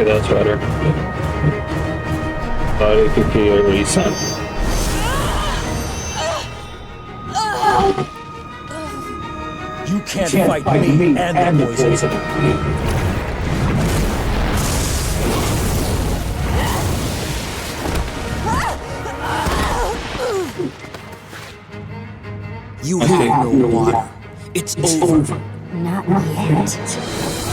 that's better. Bari Cookie or Isan. You can't fight me and the poison. You have no water. It's over. Not yet. Now it's over.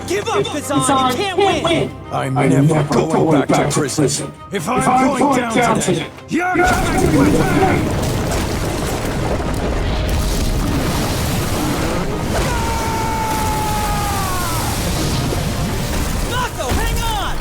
Give up, Kazan! You can't win! I'm never going back to prison. If I'm going down today, you're coming with me! Mako, hang on!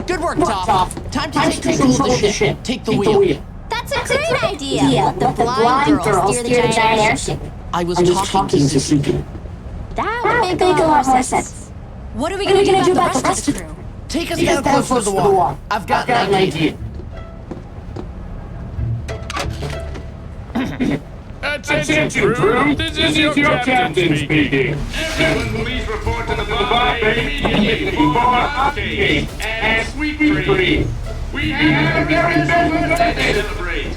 Good work, Toph. Time to take control of the ship. Take the wheel. That's a great idea. Let the blind girl steer the giant airship. I was talking to Suki. That would make a lot more sense. What are we gonna do about the rest of the crew? Take us down closer to the wall. I've got an idea. Attention, crew. This is your captain speaking. Everyone, please report to the bar immediately for update and sweet dreams. We have a very special birthday to celebrate.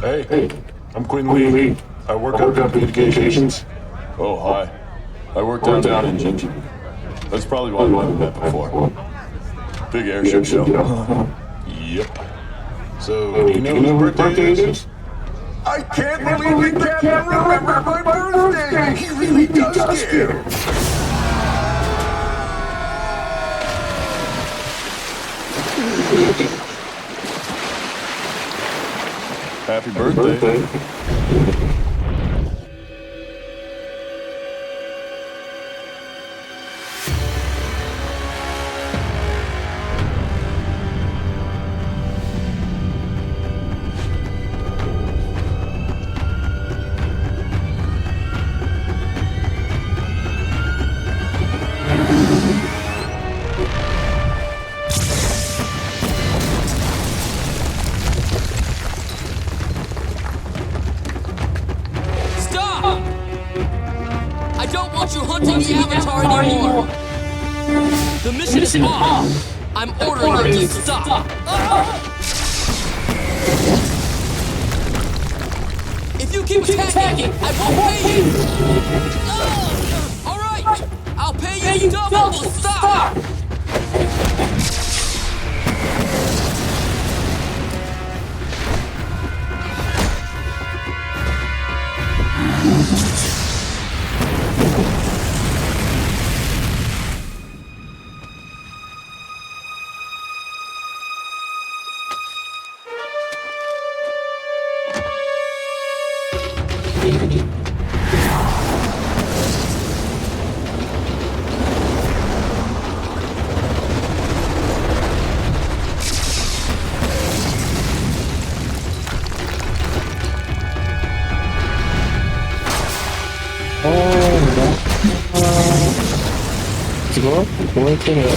Hey, I'm Quinn Lee. I work on communications. Oh, hi. I work down engine. That's probably why we haven't met before. Big airship show. Yep. So, you know whose birthday it is? I can't believe you can't remember my birthday! He really does care! Happy birthday. You hunting the Avatar anymore. The mission is off. I'm ordering you to stop. If you keep attacking, I won't pay you. All right, I'll pay you double to stop. 이거 오늘 때문에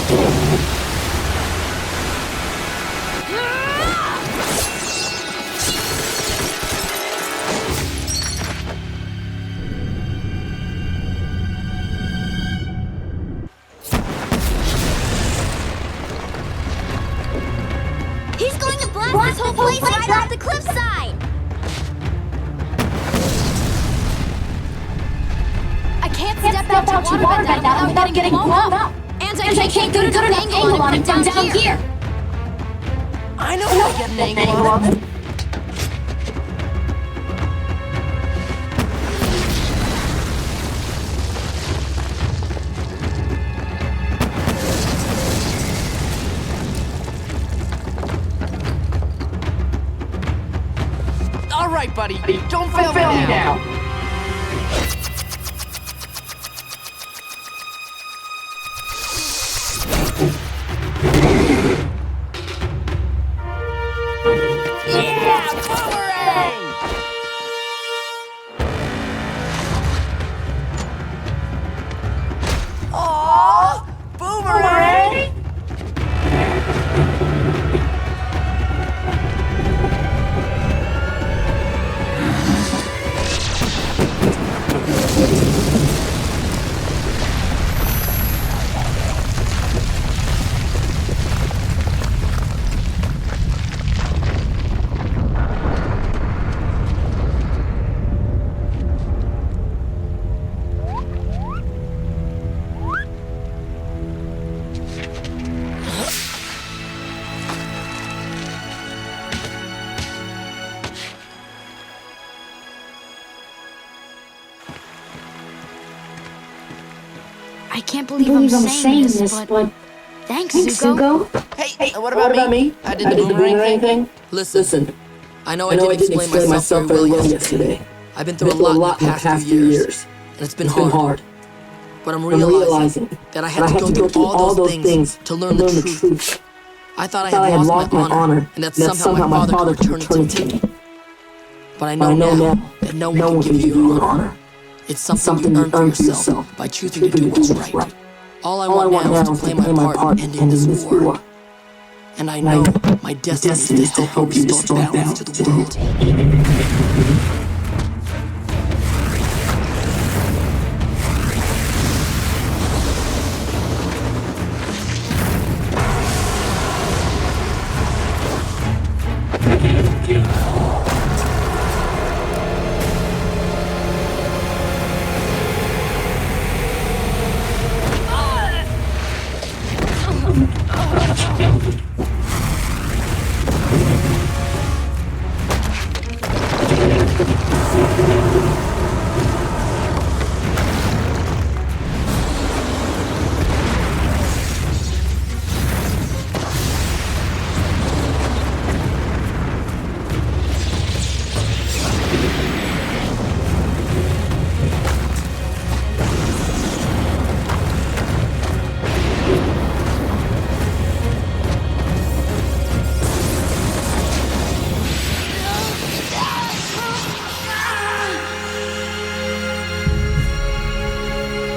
He's going to blast this whole place right off the cliffside! I can't step out to waterbed now without getting blown up. And I can't get a good angle on him from down here. I know how to get an angle on it. All right, buddy. Don't fail me now. I can't believe I'm saying this, but thanks, Zuko. Hey, what about me? I did the boomerang thing. Listen, I know I didn't explain myself very well yesterday. I've been through a lot in the past few years, and it's been hard. But I'm realizing that I had to go through all those things to learn the truth. I thought I had lost my honor, and that somehow my father could return it to me. But I know now that no one can give you your honor. It's something you earn for yourself by choosing to do what's right. All I want now is to play my part in ending this war. And I know my destiny is to help restore balance to the world.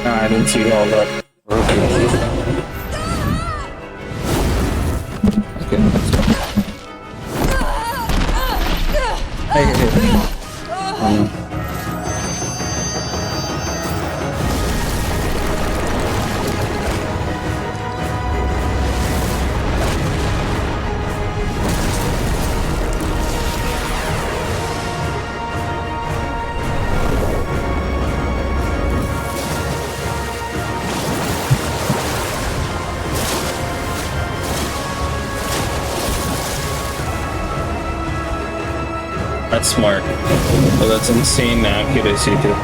I didn't see all that. Okay, let's go. Hey. That's smart. Oh, that's insane accuracy too.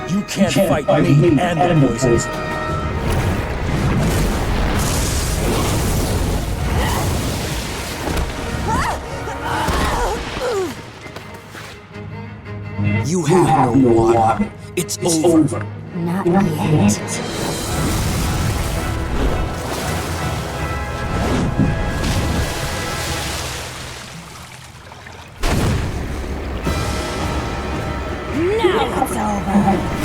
You can't fight me and the poison. You have no water. It's over. Not yet. Now it's over.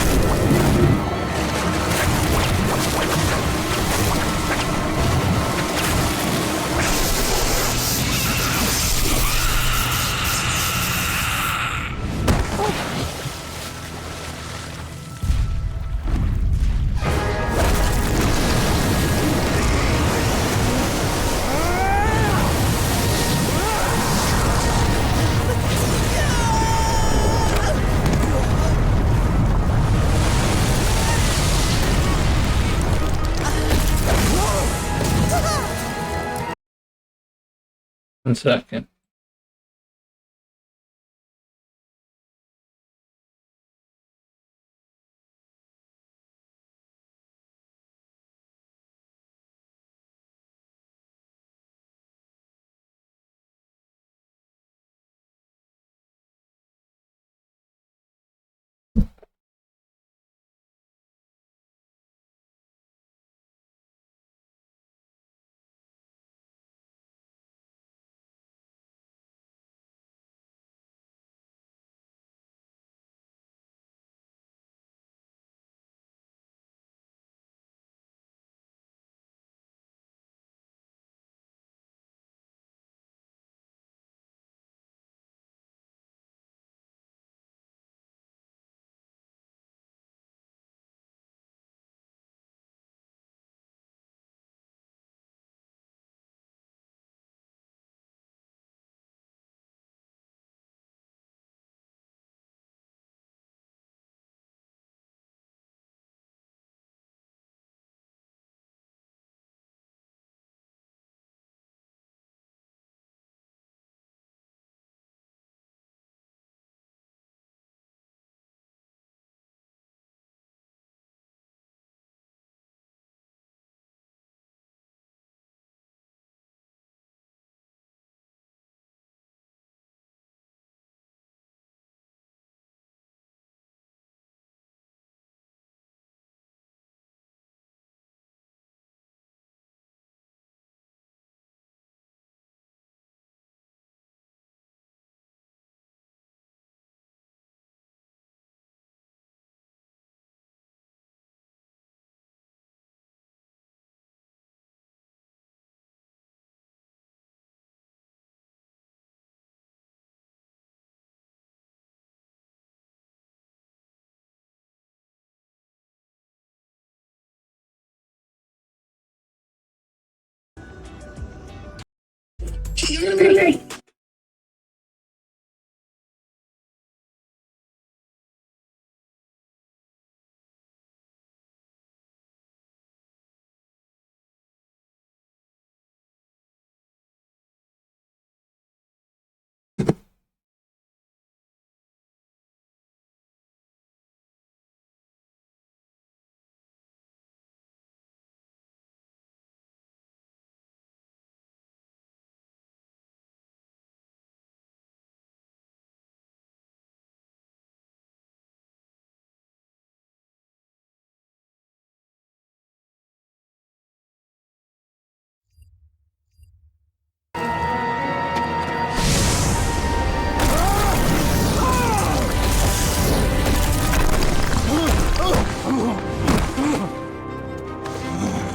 One second.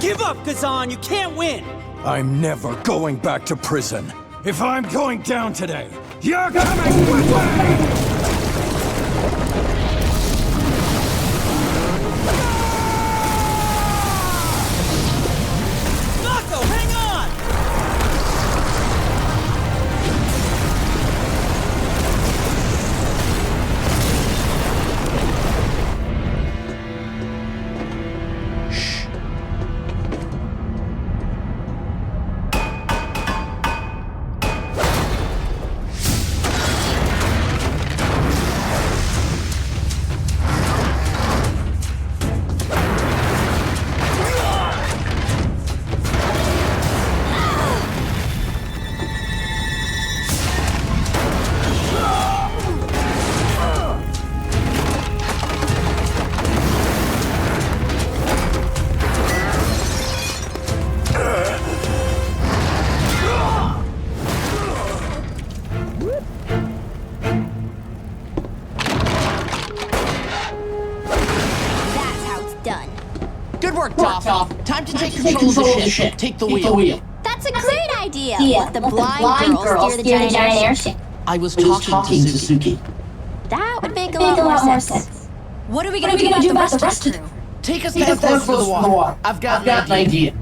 Give up, Kazan! You can't win! I'm never going back to prison. If I'm going down today, you're coming with me! Mako, hang on! Good work, Toph. Time to take control of the ship. Take the wheel. That's a great idea. Let the blind girl steer the giant airship. I was talking to Suki. That would make a lot more sense. What are we gonna do about the rest of the crew? Take us past the water. I've got an idea.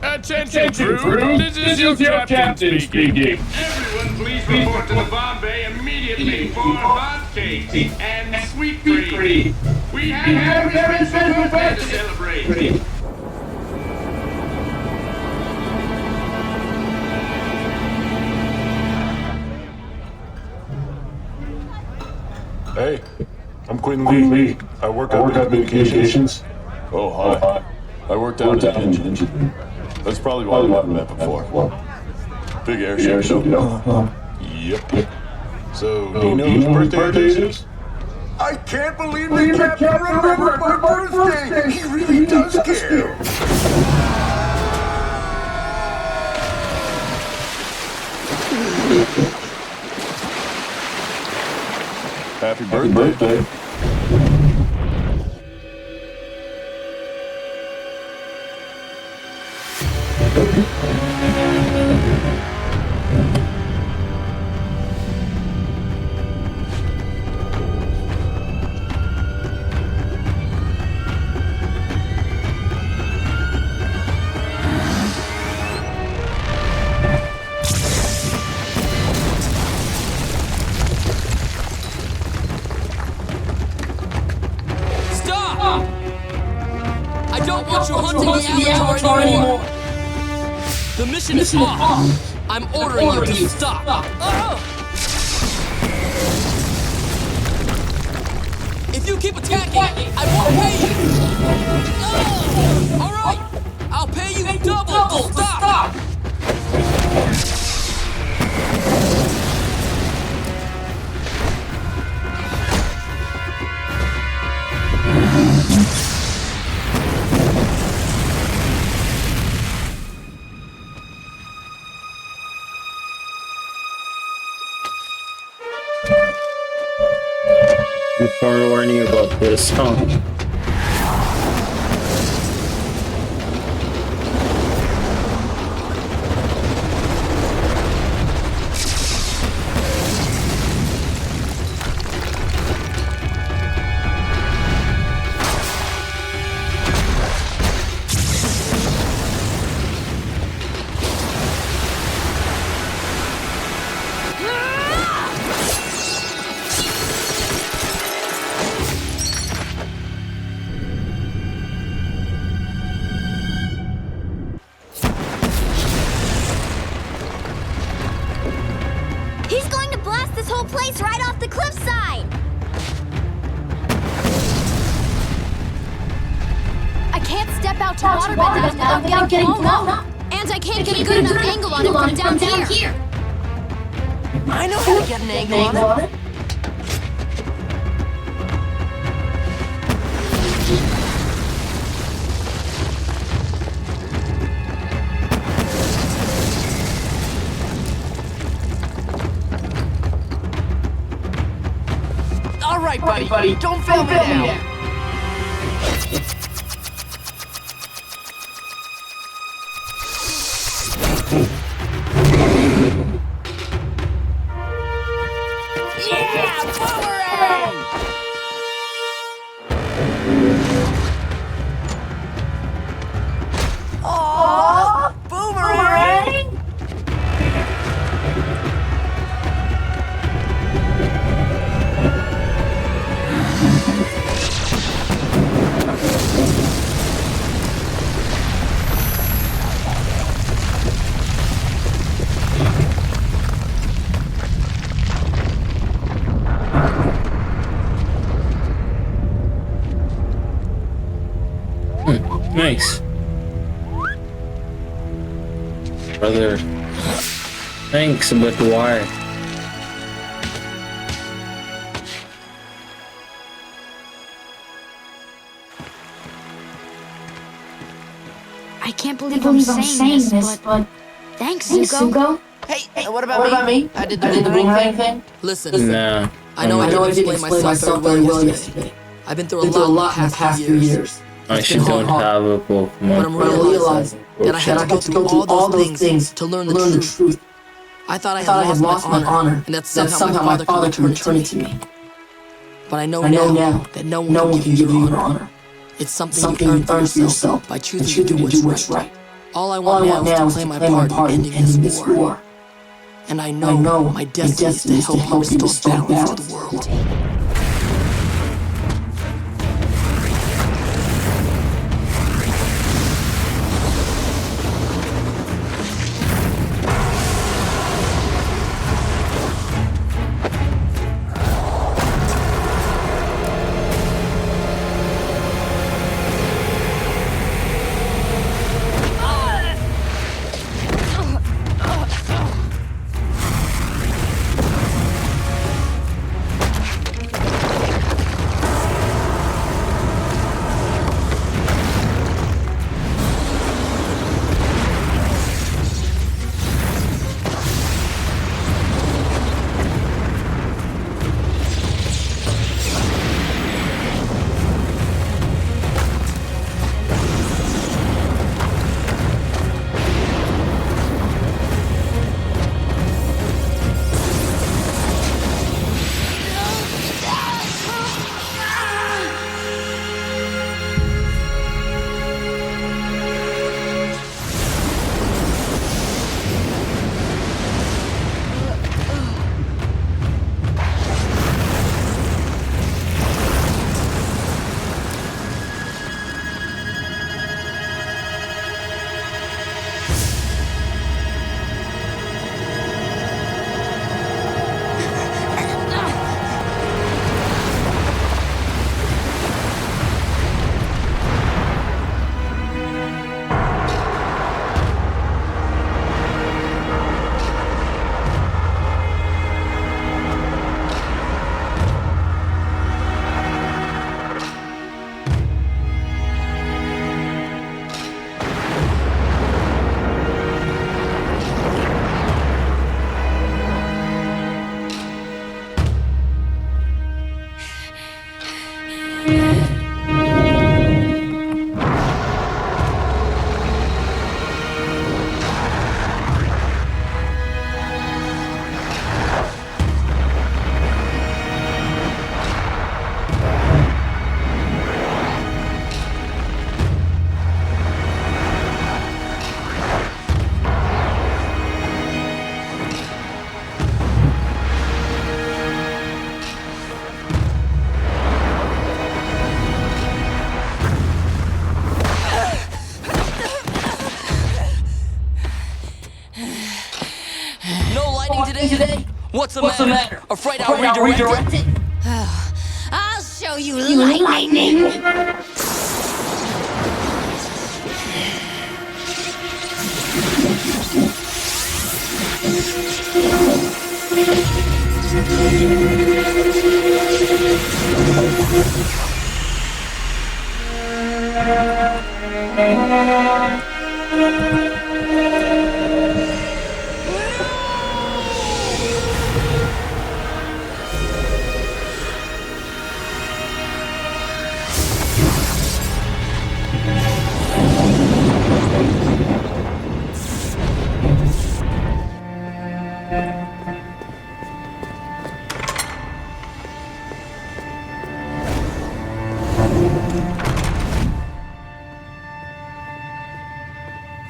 Attention, crew. This is your captain speaking. Everyone, please report to the bomb bay immediately for hot cakes and sweet treats. We have a very special birthday to celebrate. Hey, I'm Quinn Lee. I work on communications. Oh, hi. I work down at the engine. That's probably why we haven't met before. Big airship show. Yep. So, do you know whose birthday it is? I can't believe the captain remembered my birthday! He really does care! Happy birthday. Stop! I don't want you hunting the Avatar anymore. The mission is off. I'm ordering you to stop. If you keep attacking, I won't pay you. All right, I'll pay you double. Stop. I'm forewarning about this, huh? He's going to blast this whole place right off the cliffside! I can't step out to waterbed that without getting blown up. And I can't get a good enough angle on it from down here. I know how to get an angle on it. All right, buddy. Don't fail me now. Yeah, boomerang! Aww, boomerang! Nice. Brother. Thanks, but why? I can't believe I'm saying this, but thanks, Zuko. Hey, what about me? I did the boomerang thing. Listen, Nah. I know I didn't explain myself very well yesterday. I've been through a lot in the past few years. I actually don't have a But Pokemon. I'm realizing that I had to go through all those things to learn the truth. I thought I had lost my honor, and that somehow my father could return it to me. But I know now that no one can give you your honor. It's something you earn for yourself by choosing to do what's right. All I want now is to play my part in ending this war. And I know my destiny is to help restore balance to the world. Today? What's the matter? Afraid I'll redirect it? I'll show you lightning.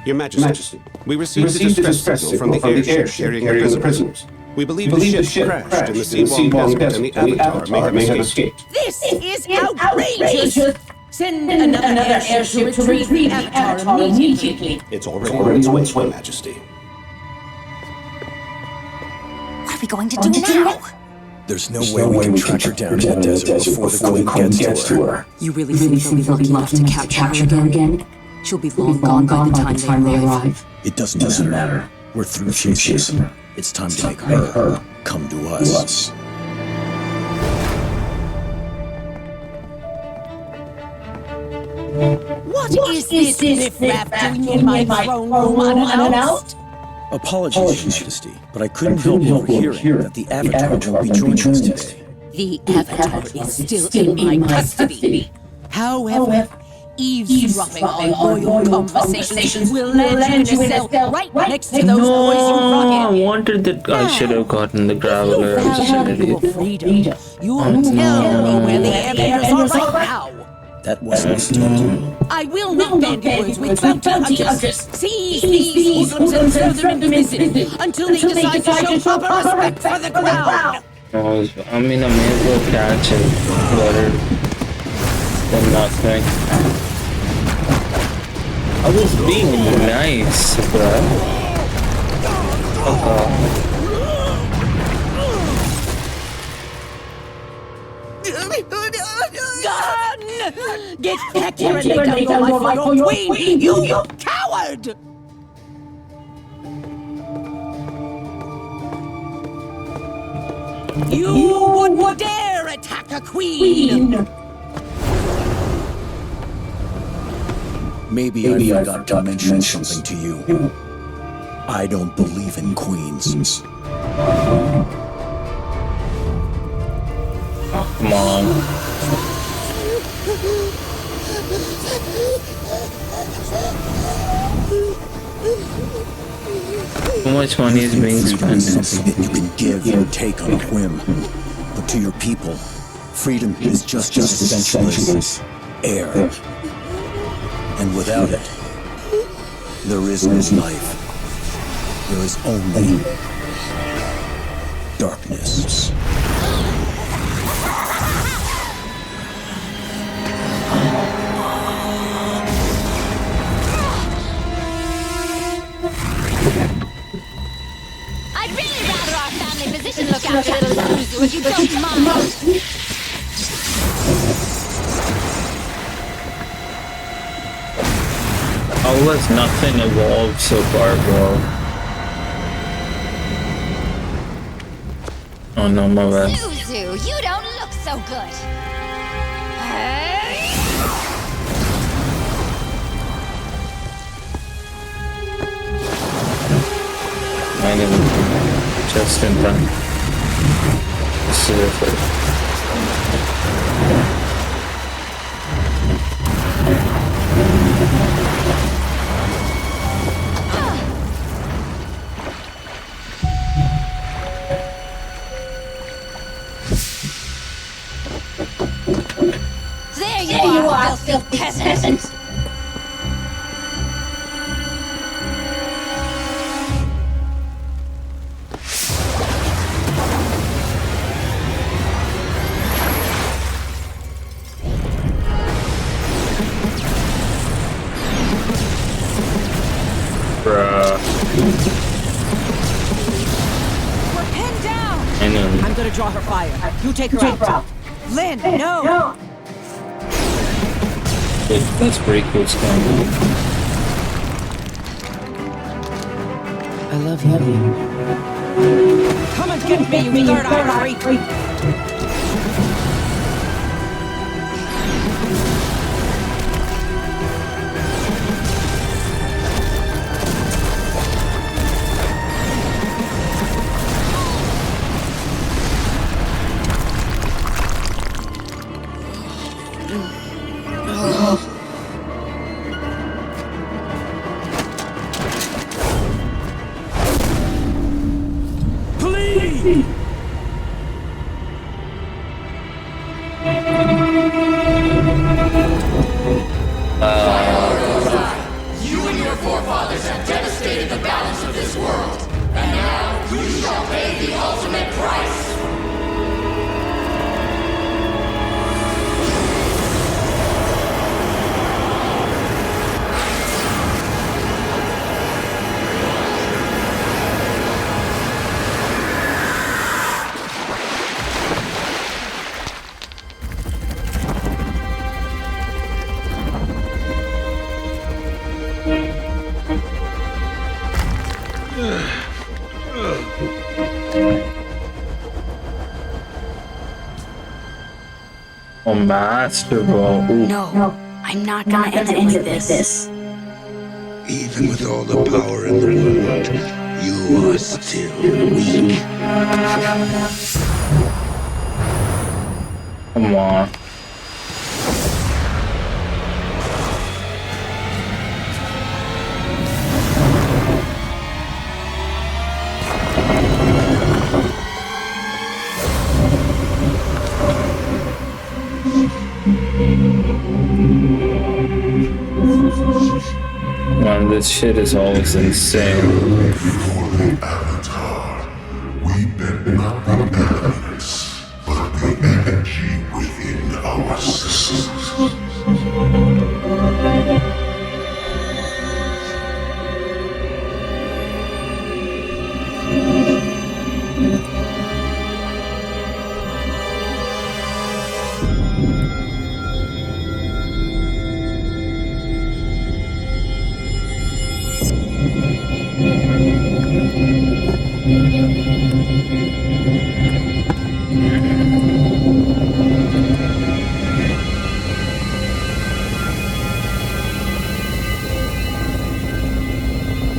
Your Majesty, we received a distress signal from the airship carrying the prisoners. We believe the ship crashed in the Seawong Desert and the Avatar may have escaped. This is outrageous! Send another airship to retrieve the Avatar immediately. It's already on its way, Your Majesty. What are we going to do now? There's no way we can track her down in the desert before the Queen gets to her. You really think they'll be lucky enough to capture her again? She'll be long gone by the time they arrive. It doesn't matter. We're through chasing her. It's time to make her come to us. What is this riff-raff doing in my throne room unannounced? Apologies, Your Majesty, but I couldn't help overhearing that the Avatar will be joining us today. The Avatar is still in my custody. However, eavesdropping on royal conversations will land you in a cell right next to those boys you brought I in. wanted that. I should have gotten the Graveler. I was such an idiot. Freedom. You'll tell me where the Airbenders are right now. That wasn't intended. I will not bend words with bounty hunters. Seize these hoodlums and throw them into prison until they decide to show proper respect for the crown. I mean, I may as well catch it better than nothing. I was being nice, bruh. Gun! Get back here and lay down your life for your queen, you coward! You wouldn't dare attack a queen! Maybe I forgot to mention something to you. I don't believe in queens. Oh, come on. How much money is being spent? Something that you can give or take on a whim. But to your people, freedom is just as essential as air. And without it, there is no life. There is only darkness. I'd really rather our family physician look after little Zuzu if you don't mind. How has nothing evolved so far, bro? Oh no, my bad. Zuzu, you don't look so good. I didn't just in time. Seriously. There you are, filthy peasant. Bruh. We're pinned down! I know. I'm gonna draw her fire. You take her out. Lynn, no! Wait, that's pretty cool stuff. I love you. Come and get me, you third eye freak! You and your forefathers have devastated the balance of this world, and now you shall pay the ultimate price! Oh, Master Ball. Ooh. No, I'm not gonna end it like this. Even with all the power in the world, you are still weak. Come on. Man, this shit is always insane. Before the Avatar, we bet not the elements, but the energy within our systems.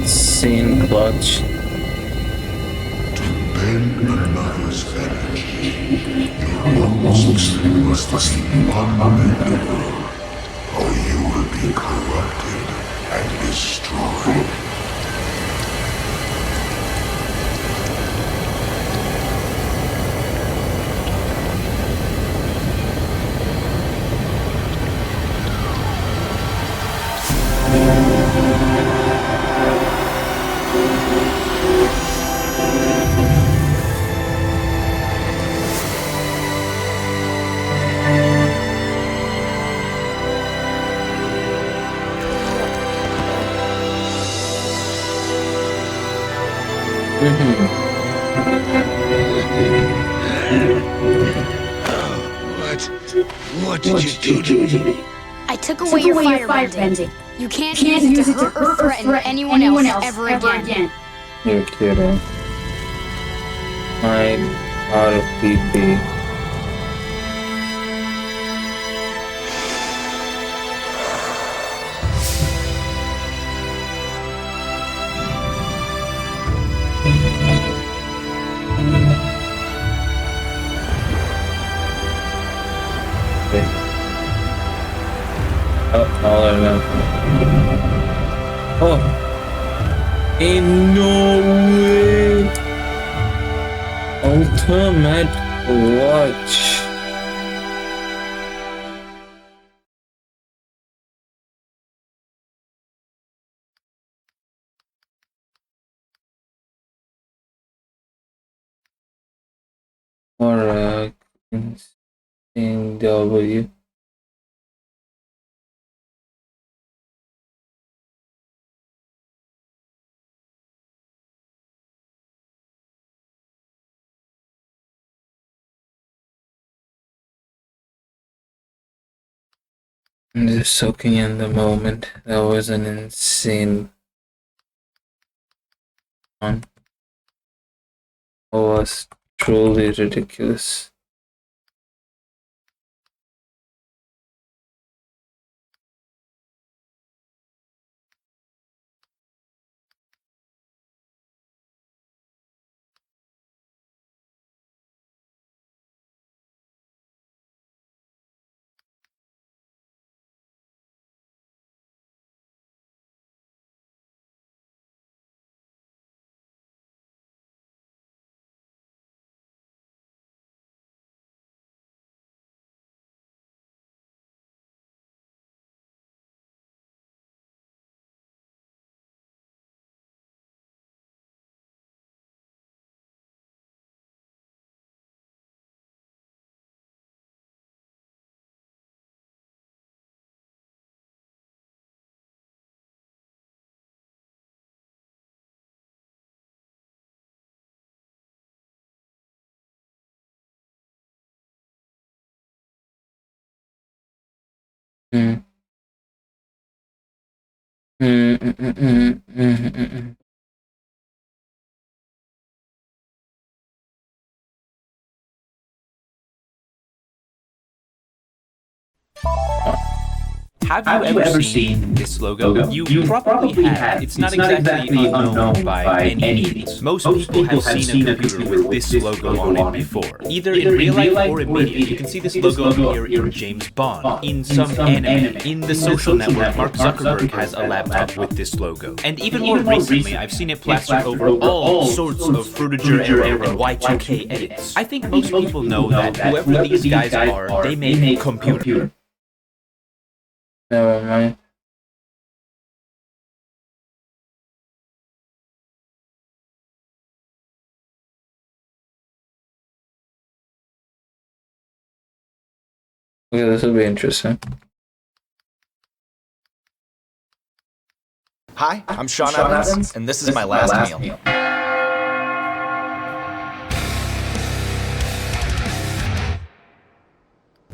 Scene clutch. To bend another's energy, your own system must be unbendable, or you will be corrupted and destroyed. What did you do to me? I took away your firebending. You can't use it to hurt or threaten anyone else ever again. You're kidding. I'm out of PP. Oh, ain't no way. Ultimate clutch. Or a insane W. I'm just soaking in the moment. That was an insane one. It was truly ridiculous. Mm. Have you ever seen this logo? You probably have. It's not exactly unknown by any means. Most people have seen a computer with this logo on it before. Either in real life or in media. You can see this logo appear in James Bond, in some anime. In the social network, Mark Zuckerberg has a laptop with this logo. And even more recently, I've seen it plastered over all sorts of Frutiger era and Y2K edits. I think most people know that whoever these guys are, they make computer. Never mind. Okay, this will be interesting. Hi, I'm Sean Evans, and this is my last meal.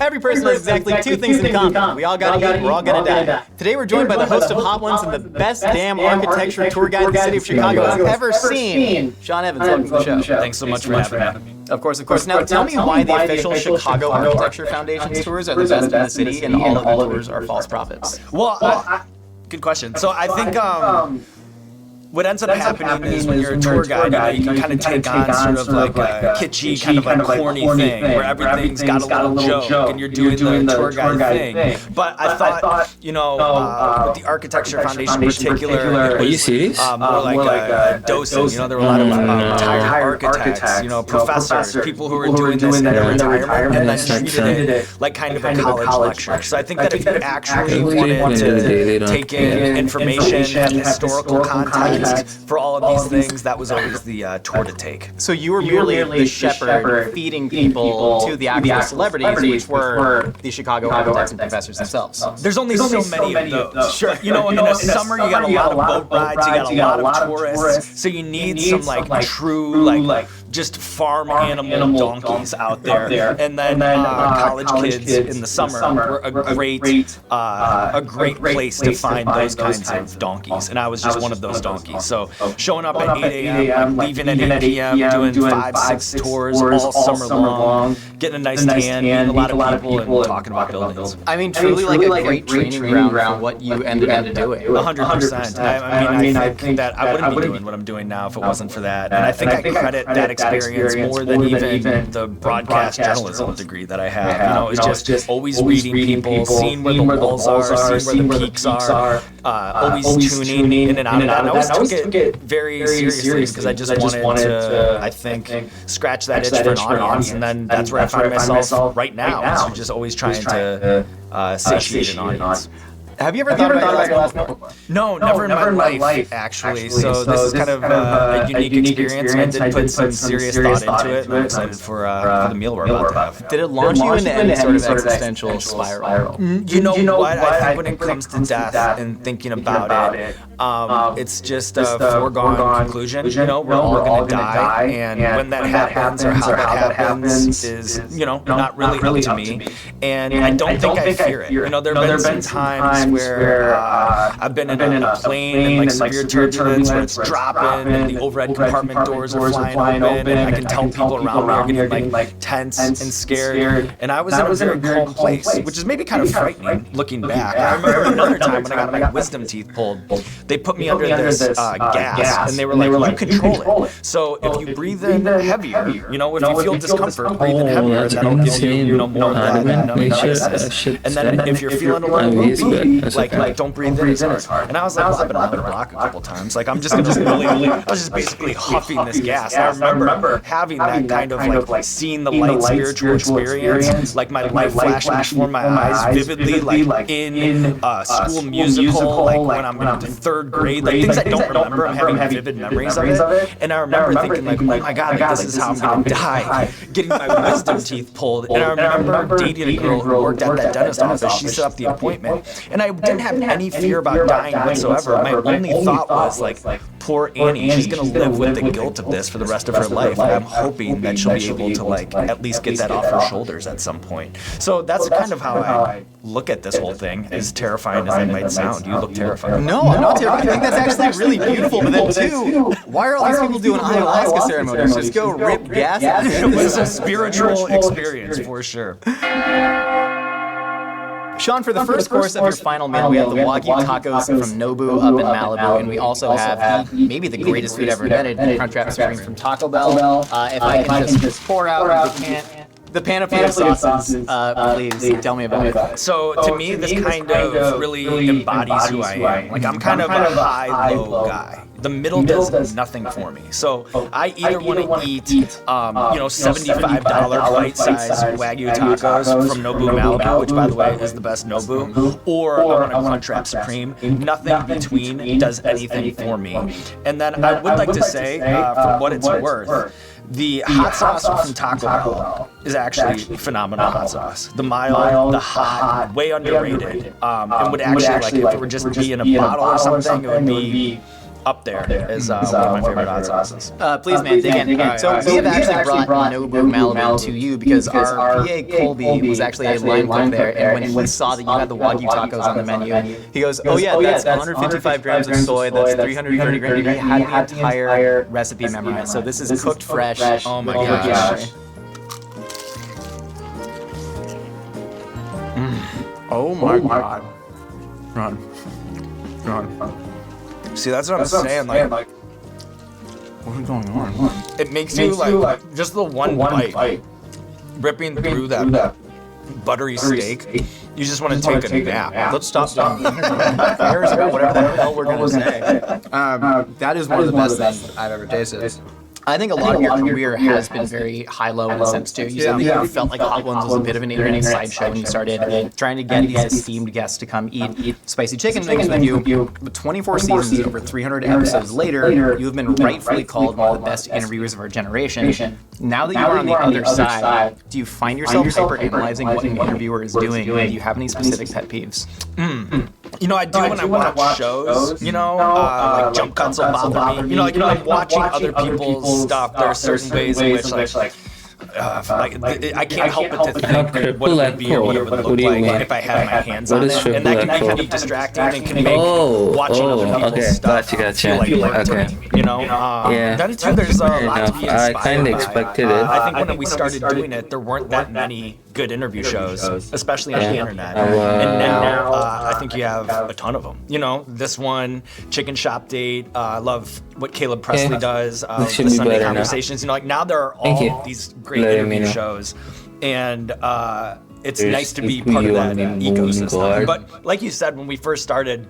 Every person has exactly two things in common. We all gotta eat, we're all gonna die. Today we're joined by the host of Hot Ones and the best damn architecture tour guide the city of Chicago has ever seen. Sean Evans, welcome to the show. Thanks so much for having me. Of course. Now tell me why the official Chicago Architecture Foundation's tours are the best in the city and all of the tours are false prophets. Well, good question. So I think what ends up happening is when you're a tour guide, you can kind of take on sort of like a kitschy, kind of like corny thing, where everything's got a little joke, and you're doing the tour guide thing. But I thought, with the Architecture Foundation in particular, Are you serious? More like a docent. There were a lot of retired architects, professors, people who were doing this in their retirement, and then treated it like kind of a college lecture. So I think that if you actually wanted to take in information and historical context for all of these things, that was always the tour to take. So you were merely the shepherd feeding people to the actual celebrities, which were the Chicago architects and professors themselves. There's only so many of those. Sure. In the summer you got a lot of boat rides, you got a lot of tourists, so you need some true just farm animal donkeys out there. And then college kids in the summer were a great place to find those kinds of donkeys. And I was just one of those donkeys. So showing up at 8 a.m., leaving at 8 p.m., doing 5-6 tours all summer long, getting a nice tan, meeting a lot of people, and talking about buildings. I mean, truly like a great training ground for what you ended up doing. 100%. I think that I wouldn't be doing what I'm doing now if it wasn't for that. And I think I credit that experience more than even the broadcast journalism degree that I have. It's just always reading people, seeing where the walls are, seeing where the peaks are, always tuning in and out. And I always took it very seriously because I just wanted to, I think, scratch that itch for an audience. And then that's where I find myself right now. Is just always trying to satiate an audience. Have you ever thought about your last meal? No, never in my life, actually. So this is kind of a unique experience, and I did put some serious thought into it, and I'm excited for the meal we're about to have. Did it launch you into any sort of existential spiral? You know what? I think when it comes to death and thinking about it, it's just a foregone conclusion. We're all going to die, and when that happens or how that happens is, not really up to me. And I don't think I fear it. There have been some times where I've been in a plane and severe turbulence where it's dropping and the overhead compartment doors are flying open, and I can tell people around me are getting tense and scared. And I was in a very calm place, which is maybe kind of frightening looking back. I remember another time when I got my wisdom teeth pulled. They put me under this gas, and they were like, you control it. So if you breathe in heavier, if you feel discomfort, breathe in heavier, and that'll give you, more of that numbness. And then if you're feeling a little loopy, don't breathe in as hard. And I was like, I've been around the block a couple times. I was just basically huffing this gas. I remember having that kind of seeing the light spiritual experience, my life flashing before my eyes vividly, in school musical, when I'm in the third grade, things I don't remember. I'm having vivid memories of it. And I remember thinking, oh my God, this is how I'm going to die, getting my wisdom teeth pulled. And I remember dating a girl who worked at that dentist office. She set up the appointment. And I didn't have any fear about dying whatsoever. My only thought was, poor Annie, she's going to live with the guilt of this for the rest of her life. And I'm hoping that she'll be able to, at least get that off her shoulders at some point. So that's kind of how I look at this whole thing, as terrifying as it might sound. You look terrified. No, I'm not terrified. I think that's actually really beautiful. But then, too, why are all these people doing ayahuasca ceremonies? Just go rip gas? It was a spiritual experience, for sure. Sean, for the first course of your final meal, we have the Wagyu tacos from Nobu up in Malibu, and we also have maybe the greatest food ever invented, Crunchwrap Supreme from Taco Bell. If I can just pour out the panoply of sauces, please tell me about it. So to me, this kind of really embodies who I am. Like I'm kind of a high-low guy. The middle does nothing for me. So I either want to eat, $75 bite-sized Wagyu tacos from Nobu Malibu, which by the way is the best Nobu, or I want a Crunchwrap Supreme. Nothing between does anything for me. And then I would like to say, for what it's worth, the hot sauce from Taco Bell is actually phenomenal hot sauce. The mild, the hot, way underrated. And would actually, like, if it were just be in a bottle or something, it would be up there as one of my favorite hot sauces. Please, man, dig in. So we have actually brought Nobu Malibu to you because our PA Colby was actually a line cook there, and when he saw that you had the Wagyu tacos on the menu, he goes, oh yeah, that's 155 grams of soy, that's 330 grams. He had the entire recipe memorized. So this is cooked fresh. Oh my gosh. Oh my god. Run. See, that's what I'm saying. Like, what is going on? It makes you like just the one bite, ripping through that buttery steak. You just want to take a nap. Let's stop doing fairs or whatever the hell we're gonna say. That is one of the best things I've ever tasted. I think a lot of your career has been very high-low in a sense too. You said that you felt like Hot Ones was a bit of an internet sideshow when you started trying to get these esteemed guests to come eat spicy chicken wings with you. But 24 seasons, over 300 episodes later, you have been rightfully called one of the best interviewers of our generation. Now that you are on the other side, do you find yourself hyper-analyzing what an interviewer is doing? And do you have any specific pet peeves? I do when I watch shows, like jump cuts will bother me. When I'm watching other people's stuff, there are certain ways in which, I can't help but to think what it would be or what it would look like if I had my hands on it. And that can be kind of distracting and can make watching other people's stuff feel like work to me, Then too, there's a lot to be inspired by. I kind of expected it. I think when we started doing it, there weren't that many good interview shows, especially on the internet. And now, I think you have a ton of them. This one, Chicken Shop Date. I love what Caleb Presley does. The Sunday Conversations. Now there are all these great interview shows, and it's nice to be part of that ecosystem. But like you said, when we first started,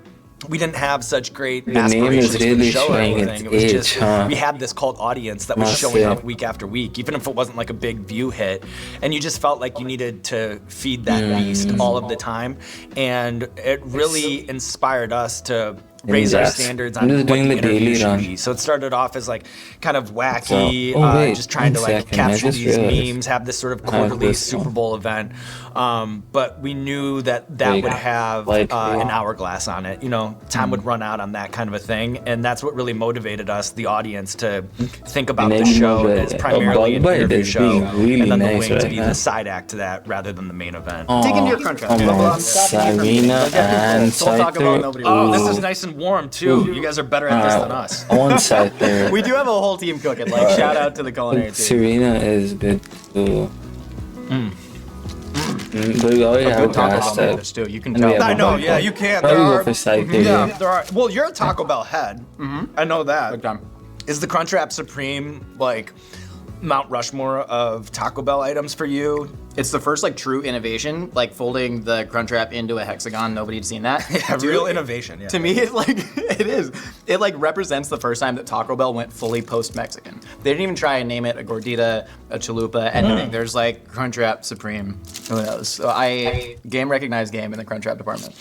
we didn't have such great aspirations for the show or anything. It was just we had this cult audience that was showing up week after week, even if it wasn't like a big view hit, and you just felt like you needed to feed that beast all of the time, and it really inspired us to raise our standards on what the interview should be. So it started off as like kind of wacky, just trying to capture these memes, have this sort of quarterly Super Bowl event. But we knew that would have an hourglass on it. Time would run out on that kind of a thing, and that's what really motivated us, the audience, to think about the show as primarily an interview show, and then the wing to be the side act to that rather than the main event. Dig into your Crunchwrap. Sarina and Scyther. Oh, this is nice and warm too. You guys are better at this than us. On Scyther. We do have a whole team cooking. Shout out to the culinary team. Serena is good too. But we already have pasta. Too. You can tell. I know. Yeah, you can. There are. There are. Well, you're a Taco Bell head. I know that. Is the Crunchwrap Supreme like Mount Rushmore of Taco Bell items for you? It's the first true innovation, folding the Crunchwrap into a hexagon. Nobody'd seen that. Yeah, real innovation. Yeah. To me, it is. It represents the first time that Taco Bell went fully post-Mexican. They didn't even try and name it a gordita, a chalupa, anything. There's Crunchwrap Supreme. Who knows? So game recognized game in the Crunchwrap department.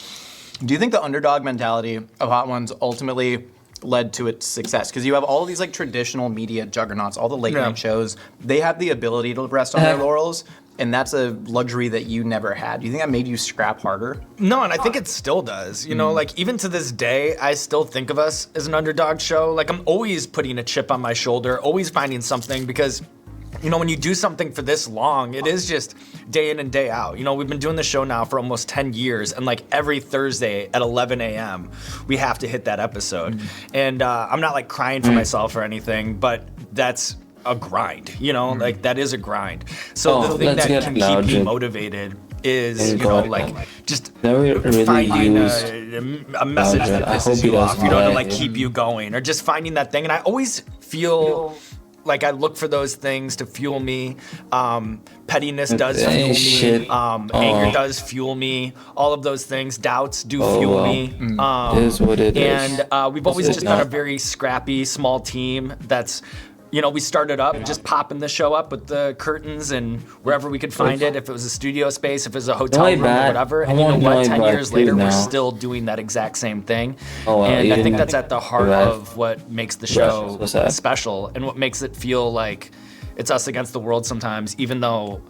Do you think the underdog mentality of Hot Ones ultimately led to its success? Because you have all of these traditional media juggernauts, all the late night shows. They have the ability to rest on their laurels, and that's a luxury that you never had. Do you think that made you scrap harder? No, and I think it still does. Even to this day, I still think of us as an underdog show. I'm always putting a chip on my shoulder, always finding something, because when you do something for this long, it is just day in and day out. We've been doing the show now for almost 10 years, and every Thursday at 11 a.m., we have to hit that episode. And I'm not crying for myself or anything, but that's a grind, that is a grind. So the thing that can keep me motivated is, you know, like just never really finding used a message that I hope pisses he you off, doesn't you know, to like like it. keep you going, or just finding that thing. And I always feel like I look for those things to fuel me. Pettiness does fuel me. Shit. Anger does fuel me. All of those things. Doubts do Oh, fuel well. me. It is what it is. And we've always It's just been a not- very scrappy, small team that's, you know, we started up just popping the show up with the curtains and wherever we could find it, if it was a studio space, if it was a hotel Really room or bad. whatever. I And you know want what? really 10 bad years too later, we're now. still doing that exact same thing. Oh, wow. And You I think didn't that's at the heart have- of what makes the Right. show So sad. special and what makes it feel like it's us against the world sometimes, even though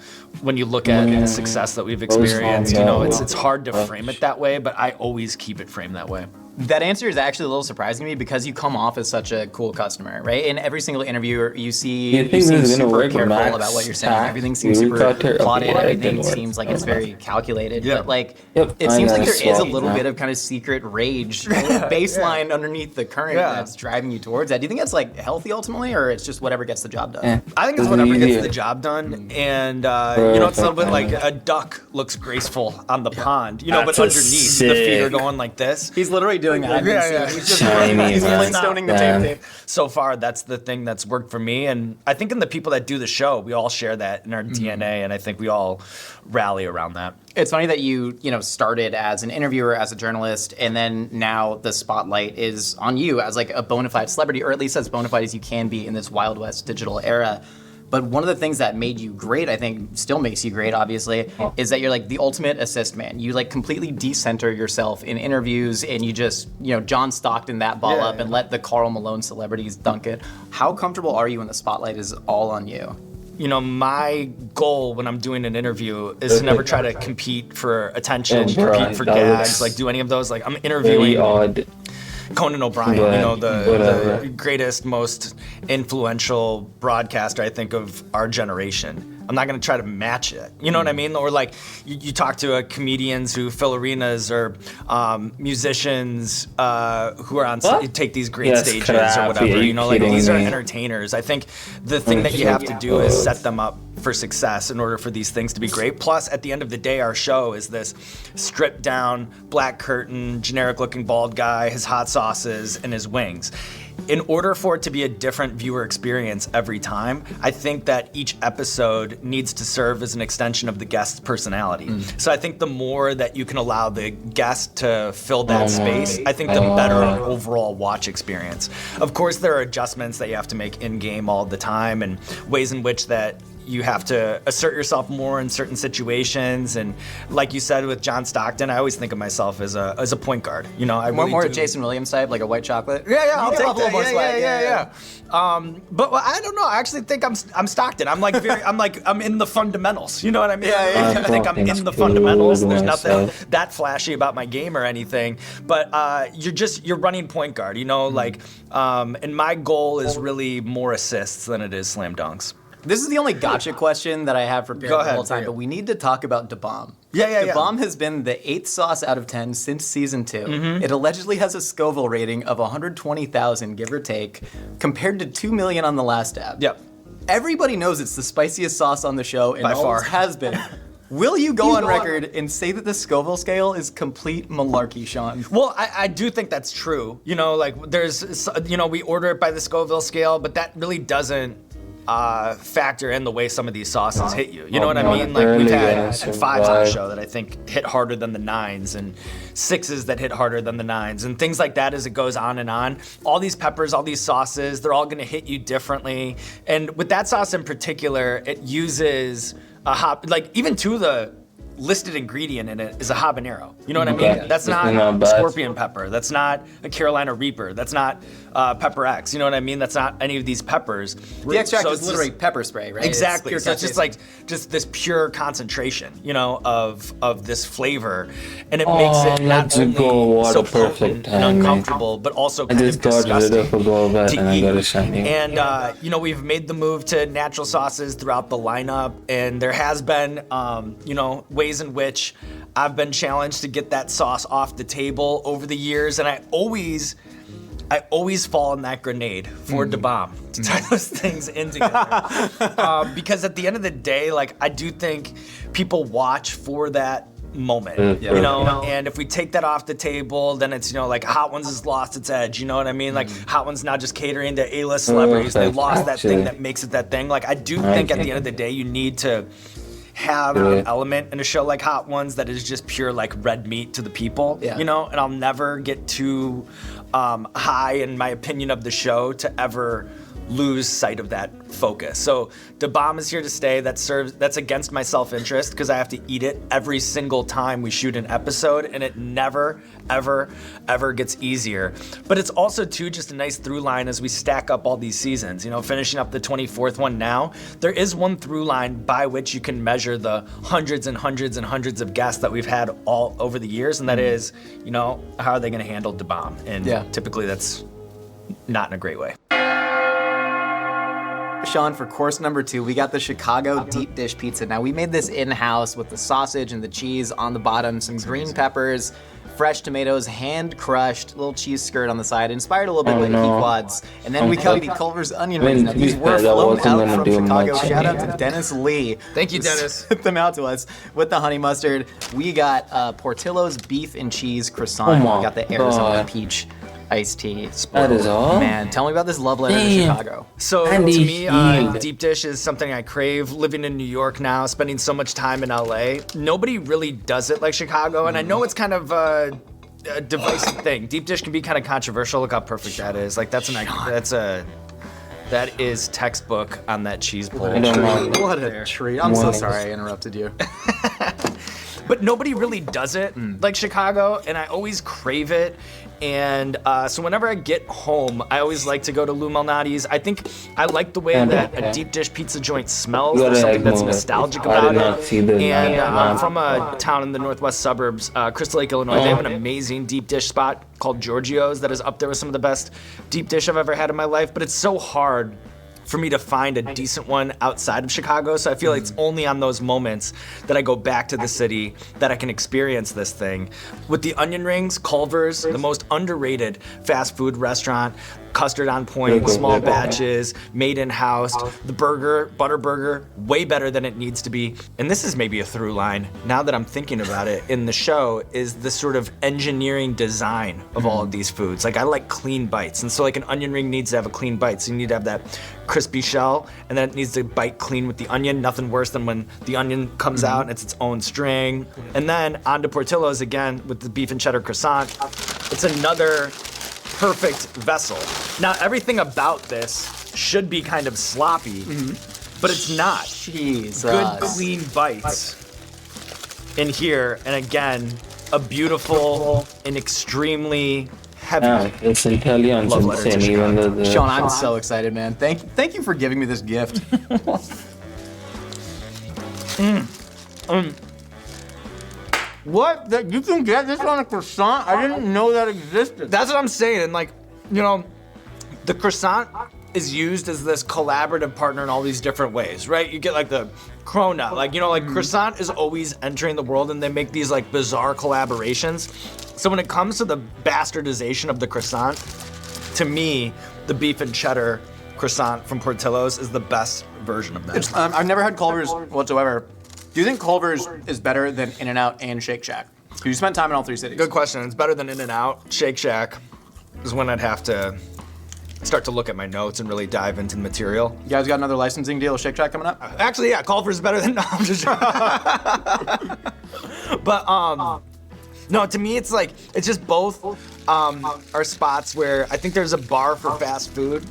when you look at the success that we've experienced, you know, it's hard to frame it that way, but I always keep it framed that way. That answer is actually a little surprising to me because you come off as such a cool customer, right? In every single interview, you seem this is gonna super work, careful Max? about what you're saying. Max? Everything seems You super got there? plotted. Okay, yeah, it Everything didn't work. seems like it's very calculated. Yeah. But like, Yep, it I seems know, like there it's is a swap, little yeah. bit of kind of secret rage baseline underneath the current Yeah. that's driving you towards that. Do you think that's like healthy ultimately, or it's just whatever gets the job done? Eh. I think it's It's whatever gets easier. the job done, and you know, it's a little bit like a duck looks graceful on the pond, you know, That's but a underneath the feet are sick- going like this. He's literally doing that. He's just Shiny, he's man. Flintstoning the Yeah. tape. So far, that's the thing that's worked for me, and I think in the people that do the show, we all share that in our DNA, and I think we all rally around that. It's funny that you know, started as an interviewer, as a journalist, and then now the spotlight is on you as like a bona fide celebrity, or at least as bona fide as you can be in this Wild West digital era. But one of the things that made you great, I think still makes you great, obviously, is that you're like the ultimate assist man. You like completely decenter yourself in interviews and you just, you know, John Stockton that ball up and let the Karl Malone celebrities dunk it. How comfortable are you when the spotlight is all on you? You know, my goal when I'm doing an interview is to never try to compete for attention, Oh, bro, compete for that gags, looks like do any of those. Like I'm Very interviewing odd. Conan O'Brien, But you know, the whatever. greatest, most influential broadcaster, I think, of our generation. I'm not going to try to match it. You know what I mean? Or like you talk to comedians who fill arenas or musicians who are on take these great Yes, stages crap. or whatever. Are you You know, like kidding these are me? entertainers. I think the thing that you have to do is set them up for success in order for these things to be great. Plus, at the end of the day, our show is this stripped down, black curtain, generic looking bald guy, his hot sauces, and his wings. In order for it to be a different viewer experience every time, I think that each episode needs to serve as an extension of the guest's personality. So I think the more that you can allow the guest to fill that space, I think the better overall watch experience. Of course, there are adjustments that you have to make in-game all the time and ways in which that you have to assert yourself more in certain situations. And like you said with John Stockton, I always think of myself as a point guard. You know, I really More do. Jason Williams type, like a white chocolate. Yeah, I'll You take have a little that. more Yeah, swag. yeah. But I don't know. I actually think I'm Stockton. I'm like I'm in the fundamentals. You know what I mean? I think I'm in the fundamentals. There's nothing that flashy about my game or anything. But you're running point guard. You know, like, and my goal is really more assists than it is slam dunks. This is the only gotcha question that I have prepared Go the ahead, whole time, bring it. but we need to talk about DaBomb. Yeah. DaBomb has been the 8th sauce out of 10 since season 2. It allegedly has a Scoville rating of 120,000, give or take, compared to 2 million on the last tab. Yep. Everybody knows it's the spiciest sauce on the show, and By always far. has been. Will you go on record and say that the Scoville scale is complete malarkey, Sean? Well, I do think that's true. You know, like there's, you know, we order it by the Scoville scale, but that really doesn't factor in the way some of these sauces hit you. You know what I mean? Like we've had 5s on the show that I think hit harder than the 9s, and 6s that hit harder than the 9s, and things like that as it goes on and on. All these peppers, all these sauces, they're all gonna hit you differently. And with that sauce in particular, it uses like even to the listed ingredient in it is a habanero. You know what I mean? Okay. That's not Not bad. scorpion pepper. That's not a Carolina Reaper. That's not Pepper X. You know what I mean? That's not any of these peppers. The extract So is it's literally just- pepper spray, right? Exactly. It's So it's pure just like this pure concentration, you know, of this flavor, and it Oh, makes it not let's go. only What so a perfect potent and timing. uncomfortable, but also I kind just of got rid disgusting of a Golbat to and I eat. got a shiny. And you know, we've made the move to natural sauces throughout the lineup, and there has been you know, ways in which I've been challenged to get that sauce off the table over the years, and I always I always fall in that grenade for Da Bomb to tie those things in together. Because at the end of the day, like, I do think people watch for that moment, you know? And if we take that off the table, then it's, you know, like Hot Ones has lost its edge, you know what I mean? Like Hot Ones now just catering to A-list celebrities. They lost that thing that makes it that thing. Like, I do think at the end of the day, you need to have an element in a show like Hot Ones that is just pure like red meat to the people, you know? And I'll never get too high in my opinion of the show to ever lose sight of that focus. So Da Bomb is here to stay. That's against my self-interest because I have to eat it every single time we shoot an episode, and it never, ever, ever gets easier. But it's also too just a nice through line as we stack up all these seasons. You know, finishing up the 24th one now, there is one through line by which you can measure the hundreds and hundreds and hundreds of guests that we've had all over the years, and that is, you know, how are they going to handle Da Bomb? And typically that's not in a great way. Sean, for course number 2, we got the Chicago deep dish pizza. Now, we made this in-house with the sausage and the cheese on the bottom, some green peppers, fresh tomatoes, hand-crushed, little cheese skirt on the side, inspired a little bit by the Pequods. And then we got the Culver's onion rings. Now, these were flown out from Chicago. Shout out to Dennis Lee. Thank you, Dennis. Sent them out to us with the honey mustard. We got Portillo's beef and cheese croissant. We got the Arizona peach iced tea. That is all? Man, tell me about this love letter to Chicago. So to me, deep dish is something I crave. Living in New York now, spending so much time in LA, nobody really does it like Chicago. And I know it's kind of a divisive thing. Deep dish can be kind of controversial. Look how perfect that is. Like that is textbook on that cheese bowl. What a treat. I'm so sorry I interrupted you. But nobody really does it like Chicago, and I always crave it. And so whenever I get home, I always like to go to Lou Malnati's. I think I like the way that a deep dish pizza joint smells. There's something that's nostalgic about it. And I'm from a town in the northwest suburbs, Crystal Lake, Illinois. They have an amazing deep dish spot called Giorgio's that is up there with some of the best deep dish I've ever had in my life. But it's so hard for me to find a decent one outside of Chicago. So I feel like it's only on those moments that I go back to the city that I can experience this thing. With the onion rings, Culver's, the most underrated fast food restaurant, custard on point, small batches, made in-house. The burger, butter burger, way better than it needs to be. And this is maybe a through line, now that I'm thinking about it, in the show, is the sort of engineering design of all of these foods. Like, I like clean bites. And so like an onion ring needs to have a clean bite. So you need to have that crispy shell, and then it needs to bite clean with the onion. Nothing worse than when the onion comes out and it's its own string. And then on to Portillo's again with the beef and cheddar croissant. It's another perfect vessel. Now, everything about this should be kind of sloppy, but it's not. Jesus. Good, clean bites in here, and again, a beautiful and extremely heavy. It's Italian, insane, even though Sean, I'm so excited, man. Thank you for giving me this gift. What? You can get this on a croissant? I didn't know that existed. That's what I'm saying. And like, you know, the croissant is used as this collaborative partner in all these different ways, right? You get like the cronut, like, you know, like croissant is always entering the world, and they make these like bizarre collaborations. So when it comes to the bastardization of the croissant, to me, the beef and cheddar croissant from Portillo's is the best version of that. I've never had Culver's whatsoever. Do you think Culver's is better than In-N-Out and Shake Shack? Because you spent time in all 3 cities. Good question. It's better than In-N-Out. Shake Shack is when I'd have to start to look at my notes and really dive into the material. You guys got another licensing deal with Shake Shack coming up? Actually, yeah, Culver's is better than... No, I'm just But, no, to me, it's like, it's just both are spots where I think there's a bar for fast food,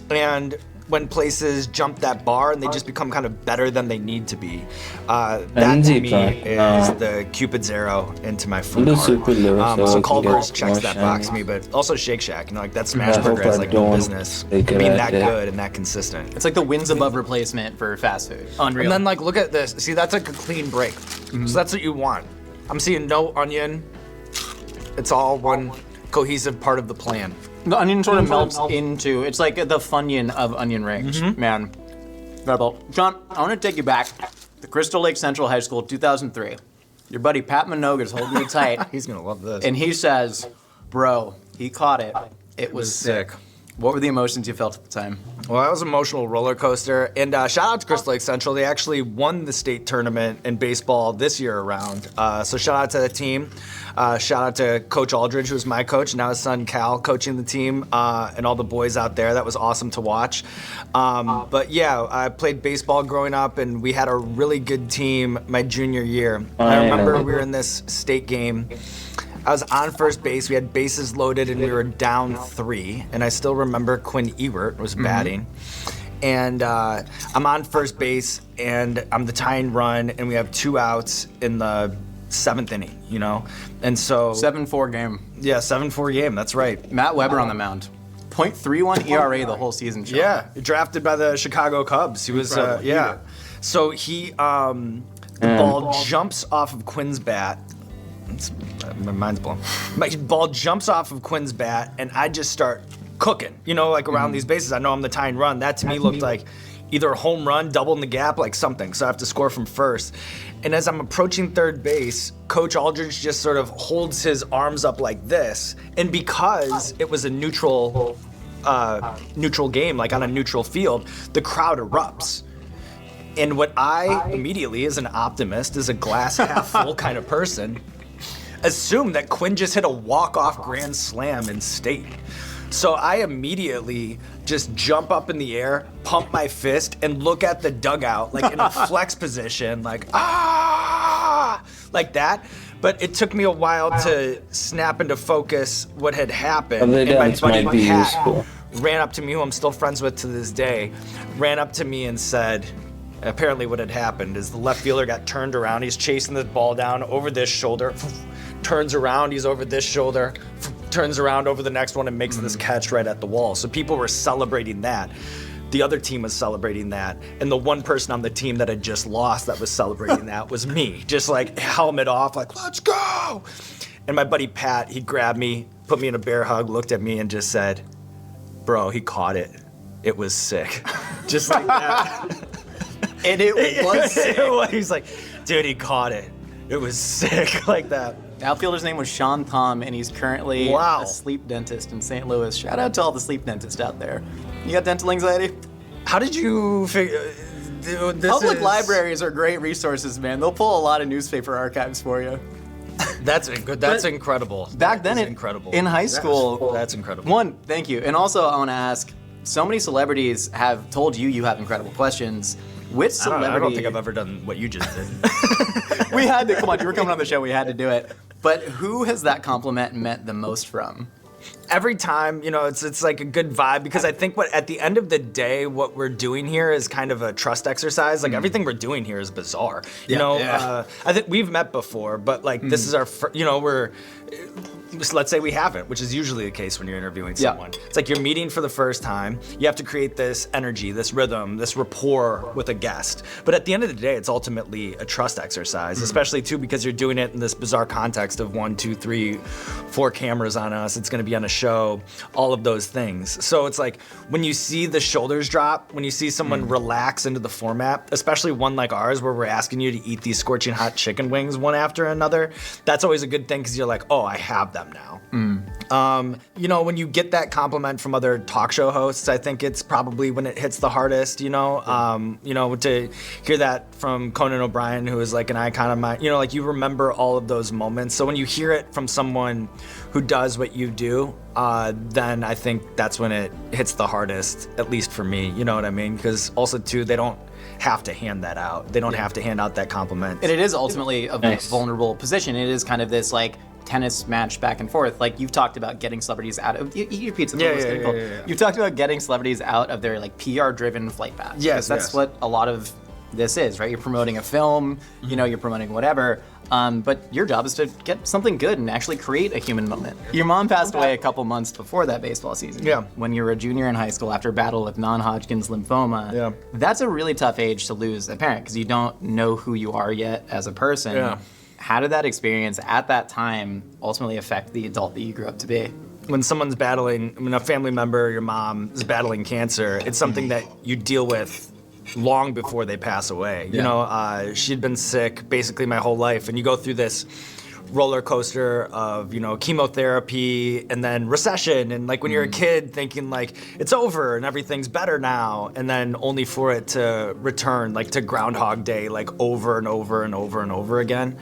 and when places jump that bar and they just become kind of better than they need to be, that to me is the Cupid's arrow into my food heart. So Culver's checks that box me, but also Shake Shack, you know, like that smash burger has like no business being that good and that consistent. It's like the wins above replacement for fast food. Unreal. And then like, look at this. See, that's like a clean break. So that's what you want. I'm seeing no onion. It's all one cohesive part of the plan. The onion sort of melts into, it's like the Funyun of onion rings, man. Incredible. John, I want to take you back to Crystal Lake Central High School, 2003. Your buddy Pat Minogue is holding you tight. He's going to love this. And he says, bro, he caught it. It was sick. What were the emotions you felt at the time? Well, that was an emotional roller coaster. And shout out to Crystal Lake Central. They actually won the state tournament in baseball this year around. So shout out to the team. Shout out to Coach Aldridge, who was my coach, and now his son Cal coaching the team, and all the boys out there. That was awesome to watch. But yeah, I played baseball growing up, and we had a really good team my junior year. I remember we were in this state game. I was on first base. We had bases loaded, and we were down 3. And I still remember Quinn Ewert was batting. And I'm on first base, and I'm the tying run, and we have 2 outs in the 7th inning, you know? And so... 7-4 game. Yeah, 7-4 game, that's right. Matt Weber on the mound. .31 ERA the whole season. Sean. Yeah, drafted by the Chicago Cubs. He was, yeah. So he, the ball jumps off of Quinn's bat. My mind's blown. My ball jumps off of Quinn's bat, and I just start cooking, you know, like around these bases. I know I'm the tying run. That to me looked like either a home run, double in the gap, like something. So I have to score from first. And as I'm approaching third base, Coach Aldridge just sort of holds his arms up like this. And because it was a neutral game, like on a neutral field, the crowd erupts. And what I immediately, as an optimist, as a glass half full kind of person, assume that Quinn just hit a walk-off grand slam in state. So I immediately just jump up in the air, pump my fist, and look at the dugout, like in a flex position, like, ah, like that. But it took me a while to snap into focus what had happened. And my buddy Pat ran up to me, who I'm still friends with to this day, ran up to me and said, apparently what had happened is the left fielder got turned around. He's chasing the ball down over this shoulder, turns around, he's over this shoulder, turns around over the next one and makes this catch right at the wall. So people were celebrating that. The other team was celebrating that. And the one person on the team that had just lost that was celebrating that was me. Just like helmet off, like, let's go. And my buddy Pat, he grabbed me, put me in a bear hug, looked at me and just said, bro, he caught it. It was sick. Just like that. And it was sick. He's like, dude, he caught it. It was sick, like that. The outfielder's name was Sean Thom, and he's currently a sleep dentist in St. Louis. Shout out to all the sleep dentists out there. You got dental anxiety? How did you figure... Public libraries are great resources, man. They'll pull a lot of newspaper archives for you. That's good. That's incredible. Back then, incredible. In high school... That's incredible. One, thank you. And also, I want to ask, so many celebrities have told you have incredible questions. Which celebrity... I don't think I've ever done what you just did. We had to, come on, you were coming on the show, we had to do it. But who has that compliment meant the most from? Every time, you know, it's like a good vibe, because I think at the end of the day, what we're doing here is kind of a trust exercise. Like everything we're doing here is bizarre. You know, I think we've met before, but like this is our, let's say we haven't, which is usually the case when you're interviewing someone. It's like you're meeting for the first time. You have to create this energy, this rhythm, this rapport with a guest. But at the end of the day, it's ultimately a trust exercise, especially too because you're doing it in this bizarre context of 1, 2, 3, 4 cameras on us. It's going to be on a show, all of those things. So it's like when you see the shoulders drop, when you see someone relax into the format, especially one like ours where we're asking you to eat these scorching hot chicken wings one after another, that's always a good thing because you're like, oh, I have them now. You know, when you get that compliment from other talk show hosts, I think it's probably when it hits the hardest, you know, to hear that from Conan O'Brien, who is like an icon of mine, you know, like you remember all of those moments. So when you hear it from someone who does what you do, then I think that's when it hits the hardest, at least for me, you know what I mean? Because also too, they don't have to hand that out. They don't have to hand out that compliment. And it is ultimately a vulnerable position. It is kind of this like tennis match back and forth. Like you've talked about getting celebrities out of eat your pizza. You've talked about getting celebrities out of their like PR driven flight paths. Yes, that's what a lot of this is, right? You're promoting a film, you know, you're promoting whatever. But your job is to get something good and actually create a human moment. Your mom passed away a couple months before that baseball season. Yeah. When you were a junior in high school after a battle with non-Hodgkin's lymphoma. Yeah. That's a really tough age to lose a parent because you don't know who you are yet as a person. Yeah. How did that experience at that time ultimately affect the adult that you grew up to be? When someone's battling, when a family member, your mom, is battling cancer, it's something that you deal with long before they pass away. You know, she'd been sick basically my whole life, and you go through this roller coaster of, chemotherapy and then recession. And like when you're a kid thinking like it's over and everything's better now. And then only for it to return like to Groundhog Day, like over and over and over and over again.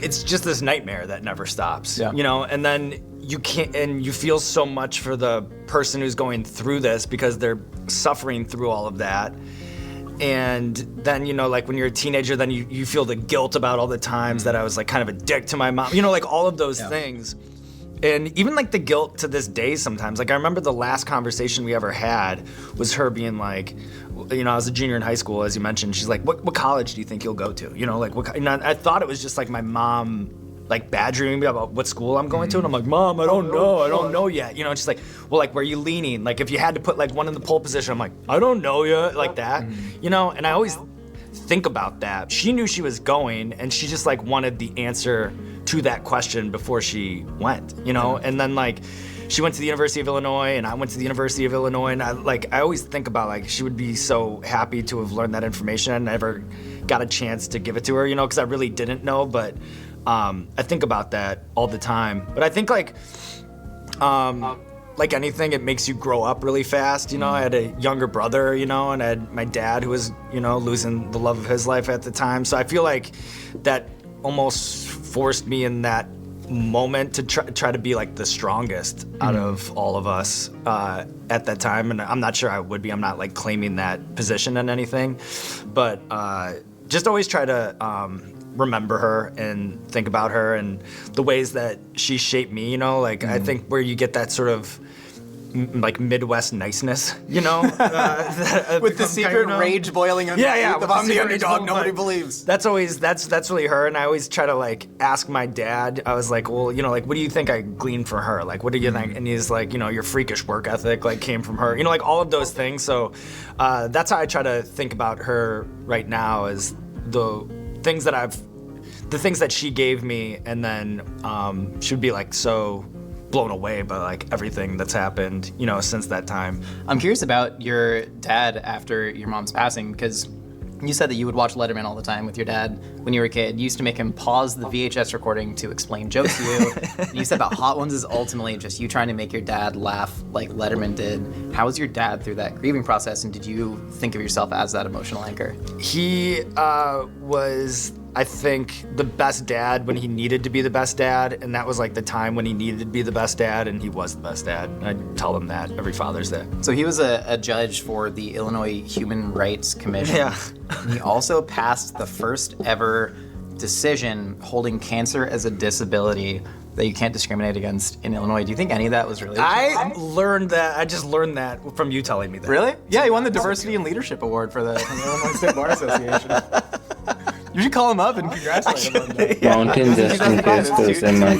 It's just this nightmare that never stops, and then you can't, and you feel so much for the person who's going through this because they're suffering through all of that. And then, like when you're a teenager, then you feel the guilt about all the times that I was like kind of a dick to my mom, like all of those things. And even like the guilt to this day sometimes. Like I remember the last conversation we ever had was her being like, I was a junior in high school, as you mentioned. She's like, what college do you think you'll go to? I thought it was just like my mom like badgering me about what school I'm going to, and I'm like, Mom, I don't know yet. She's like, well, like, where are you leaning? Like, if you had to put like one in the pole position, I'm like, I don't know yet, like that, and I always think about that. She knew she was going, and she just like wanted the answer to that question before she went, and then like, she went to the University of Illinois, and I went to the University of Illinois, and I always think about like, she would be so happy to have learned that information. I never got a chance to give it to her, because I really didn't know, but I think about that all the time. But I think like anything, it makes you grow up really fast. I had a younger brother, and I had my dad who was, losing the love of his life at the time. So I feel like that almost forced me in that moment to try to be like the strongest out of all of us at that time. And I'm not sure I would be. I'm not like claiming that position in anything, but just always try to remember her and think about her and the ways that she shaped me, I think where you get that sort of like Midwest niceness, with the secret rage boiling under I'm the underdog, nobody believes. That's really her, and I always try to like ask my dad. I was like, well, like, what do you think I gleaned from her? Like, what do you think? And he's like, your freakish work ethic like came from her, like all of those things. So that's how I try to think about her right now, is the things that she gave me, and then she would be like so blown away by like everything that's happened, since that time. I'm curious about your dad after your mom's passing, because you said that you would watch Letterman all the time with your dad when you were a kid. You used to make him pause the VHS recording to explain jokes to you. And you said about Hot Ones is ultimately just you trying to make your dad laugh like Letterman did. How was your dad through that grieving process, and did you think of yourself as that emotional anchor? He was, I think, the best dad when he needed to be the best dad, and that was like the time when he needed to be the best dad, and he was the best dad. I tell him that every Father's Day. So he was a judge for the Illinois Human Rights Commission. Yeah. And he also passed the first ever decision holding cancer as a disability that you can't discriminate against in Illinois. Do you think any of that was really? I just learned that from you telling me that. Really? Yeah, he won the Diversity and Leadership Award from the Illinois State Bar Association. You should call him up and congratulate him on that. Mountain Destiny Testers and my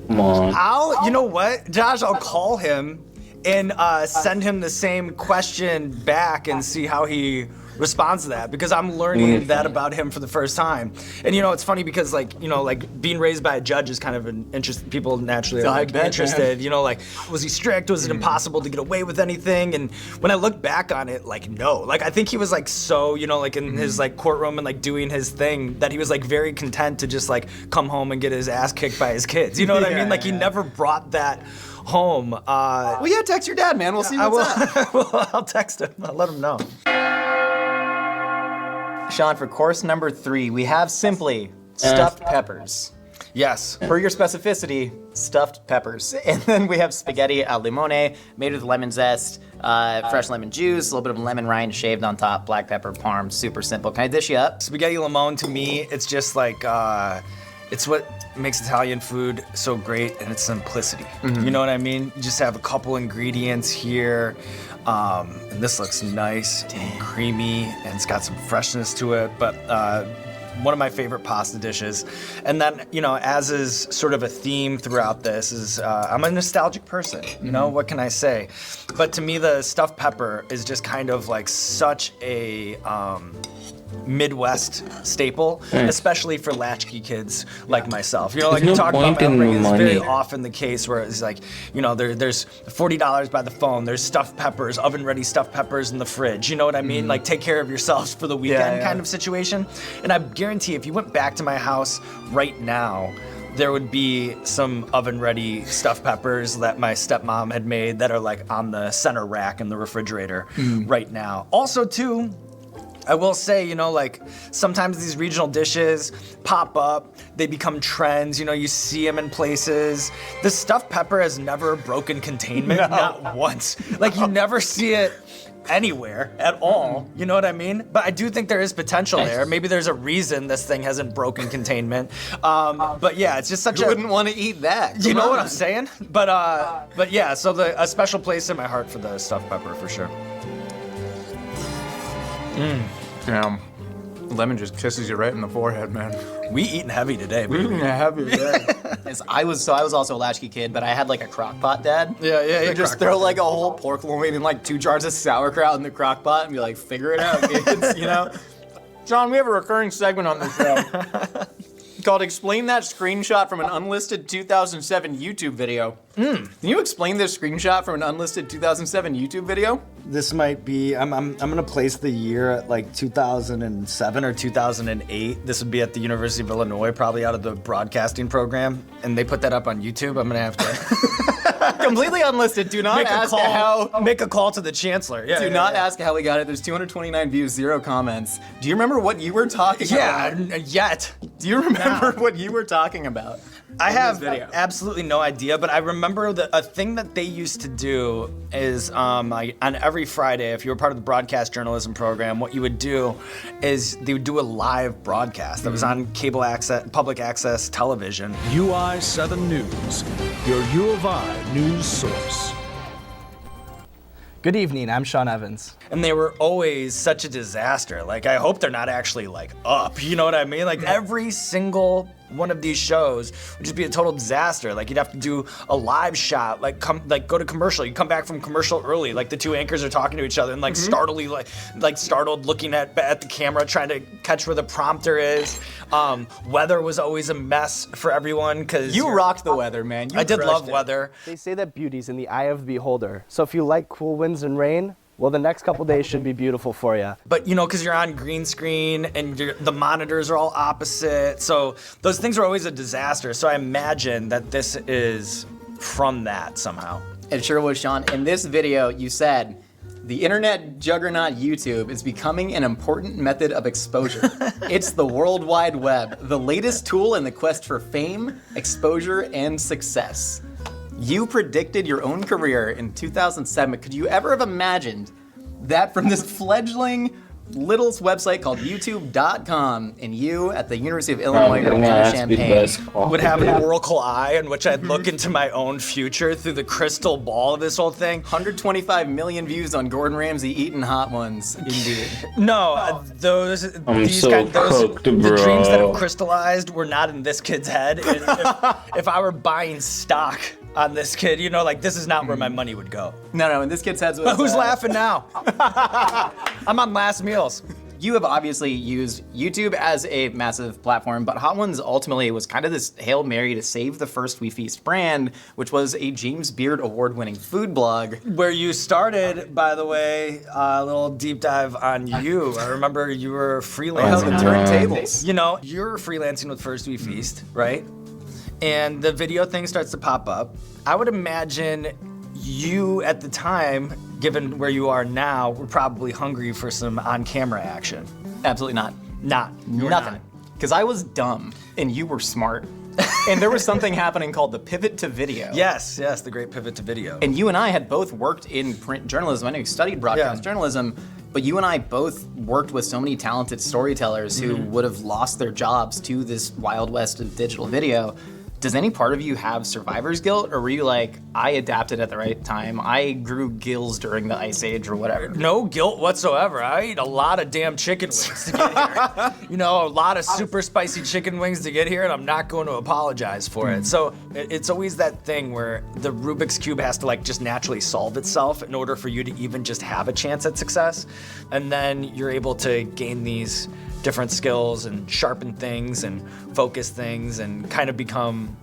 Come on. You know what, Josh, I'll call him and send him the same question back and see how he responds to that, because I'm learning that about him for the first time. And it's funny because like being raised by a judge is kind of an interest. People naturally are like interested. Like, was he strict? Was it impossible to get away with anything? And when I look back on it, like, no. Like, I think he was like so like in his like courtroom and like doing his thing, that he was like very content to just like come home and get his ass kicked by his kids. You know what I mean? Like, he never brought that home. Well, yeah, text your dad, man. We'll see what's up. Well, I'll text him. I'll let him know. Sean, for course number 3, we have simply stuffed peppers. Yes. Per your specificity, stuffed peppers. And then we have spaghetti al limone, made with lemon zest, fresh lemon juice, a little bit of lemon rind shaved on top, black pepper, parm, super simple. Can I dish you up? Spaghetti limone, to me, it's just like, it's what makes Italian food so great, and its simplicity. You know what I mean? You just have a couple ingredients here, and this looks nice and creamy, and it's got some freshness to it, but one of my favorite pasta dishes. And then, as is sort of a theme throughout this, is I'm a nostalgic person, what can I say? But to me, the stuffed pepper is just kind of like such a Midwest staple, especially for latchkey kids like myself. You know, like There's you no talk about point in my upbringing, it's very money. often the case where it's like, you know, there's $40 by the phone, there's stuffed peppers, oven-ready stuffed peppers in the fridge. You know what I mean? Like, take care of yourselves for the weekend kind of situation. And I guarantee if you went back to my house right now, there would be some oven-ready stuffed peppers that my stepmom had made that are like on the center rack in the refrigerator right now. Also, too, I will say, you know, like sometimes these regional dishes pop up, they become trends, you know, you see them in places. The stuffed pepper has never broken containment, not once. Like you never see it anywhere at all, you know what I mean? But I do think there is potential there. Maybe there's a reason this thing hasn't broken containment. But yeah, it's just such Who wouldn't want to eat that? You know what I'm saying? But yeah, so a special place in my heart for the stuffed pepper for sure. Damn. Lemon just kisses you right in the forehead, man. We eating heavy today, baby. We eating heavy today. I was also a latchkey kid, but I had like a crock pot dad. Yeah. You'd just throw like a whole pork loin and like 2 jars of sauerkraut in the crock pot and be like, figure it out, kids, you know? John, we have a recurring segment on this show called Explain That Screenshot from an Unlisted 2007 YouTube Video. Can you explain this screenshot from an unlisted 2007 YouTube video? This might be, I'm gonna place the year at like 2007 or 2008. This would be at the University of Illinois, probably out of the broadcasting program. And they put that up on YouTube. I'm gonna have to Completely unlisted. Do not ask how. Make a call to the chancellor. Do not ask how we got it. There's 229 views, 0 comments. Do you remember what you were talking about? Yeah, yet. Do you remember what you were talking about? I have absolutely no idea, but I remember a thing that they used to do is on every Friday, if you were part of the broadcast journalism program, what you would do is they would do a live broadcast that was on cable access, public access television. UI 7 News, your U of I news source. Good evening, I'm Sean Evans. And they were always such a disaster. Like, I hope they're not actually, like, up, you know what I mean? Like, every single one of these shows would just be a total disaster. Like, you'd have to do a live shot, like go to commercial. You come back from commercial early, like the 2 anchors are talking to each other and like startled looking at the camera, trying to catch where the prompter is. Weather was always a mess for everyone because you rocked the weather, man. I did love weather. They say that beauty's in the eye of the beholder. So if you like cool winds and rain, well, the next couple days should be beautiful for you. But, you know, because you're on green screen and the monitors are all opposite. So those things are always a disaster. So I imagine that this is from that somehow. It sure was, Sean. In this video, you said, the internet juggernaut YouTube is becoming an important method of exposure. It's the World Wide Web, the latest tool in the quest for fame, exposure, and success. You predicted your own career in 2007. Could you ever have imagined that from this fledgling little website called YouTube.com, and you at the University of Illinois Champaign would have an oracle eye in which I'd look into my own future through the crystal ball of this whole thing? 125 million views on Gordon Ramsay eating hot ones, indeed. No, the dreams that have crystallized were not in this kid's head. If I were buying stock on this kid, you know, like, this is not where my money would go. No, in this kid's head's But who's laughing now? I'm on last meals. You have obviously used YouTube as a massive platform, but Hot Ones ultimately was kind of this Hail Mary to save the First We Feast brand, which was a James Beard award-winning food blog. Where you started, by the way, a little deep dive on you. I remember you were freelancing. The turntables. You know, you're freelancing with First We Feast, right? And the video thing starts to pop up. I would imagine you at the time, given where you are now, were probably hungry for some on-camera action. Absolutely not. Nothing. Because I was dumb and you were smart. And there was something happening called the pivot to video. Yes, the great pivot to video. And you and I had both worked in print journalism. I know you studied broadcast journalism, but you and I both worked with so many talented storytellers who would have lost their jobs to this Wild West of digital video. Does any part of you have survivor's guilt, or were you like, I adapted at the right time, I grew gills during the Ice Age or whatever? No guilt whatsoever. I ate a lot of damn chicken wings to get here. You know, a lot of super spicy chicken wings to get here, and I'm not going to apologize for it. So it's always that thing where the Rubik's Cube has to like just naturally solve itself in order for you to even just have a chance at success. And then you're able to gain these different skills and sharpen things and focus things and kind of become,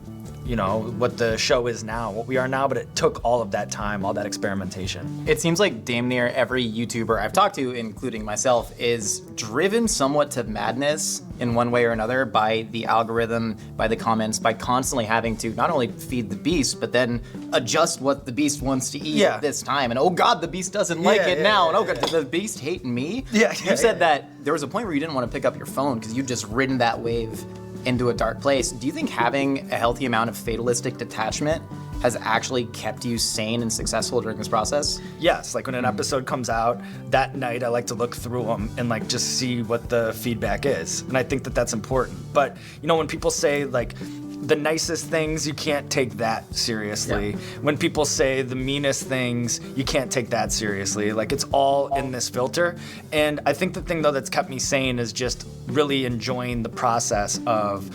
you know, what the show is now, what we are now, but it took all of that time, all that experimentation. It seems like damn near every YouTuber I've talked to, including myself, is driven somewhat to madness in one way or another by the algorithm, by the comments, by constantly having to not only feed the beast, but then adjust what the beast wants to eat at this time. And oh God, the beast doesn't like it now. And oh God, did the beast hate me? You said that there was a point where you didn't want to pick up your phone because you'd just ridden that wave into a dark place. Do you think having a healthy amount of fatalistic detachment has actually kept you sane and successful during this process? Yes, like when an episode comes out, that night I like to look through them and like just see what the feedback is. And I think that that's important. But you know, when people say like the nicest things, you can't take that seriously. When people say the meanest things, you can't take that seriously. Like it's all in this filter. And I think the thing though that's kept me sane is just really enjoying the process of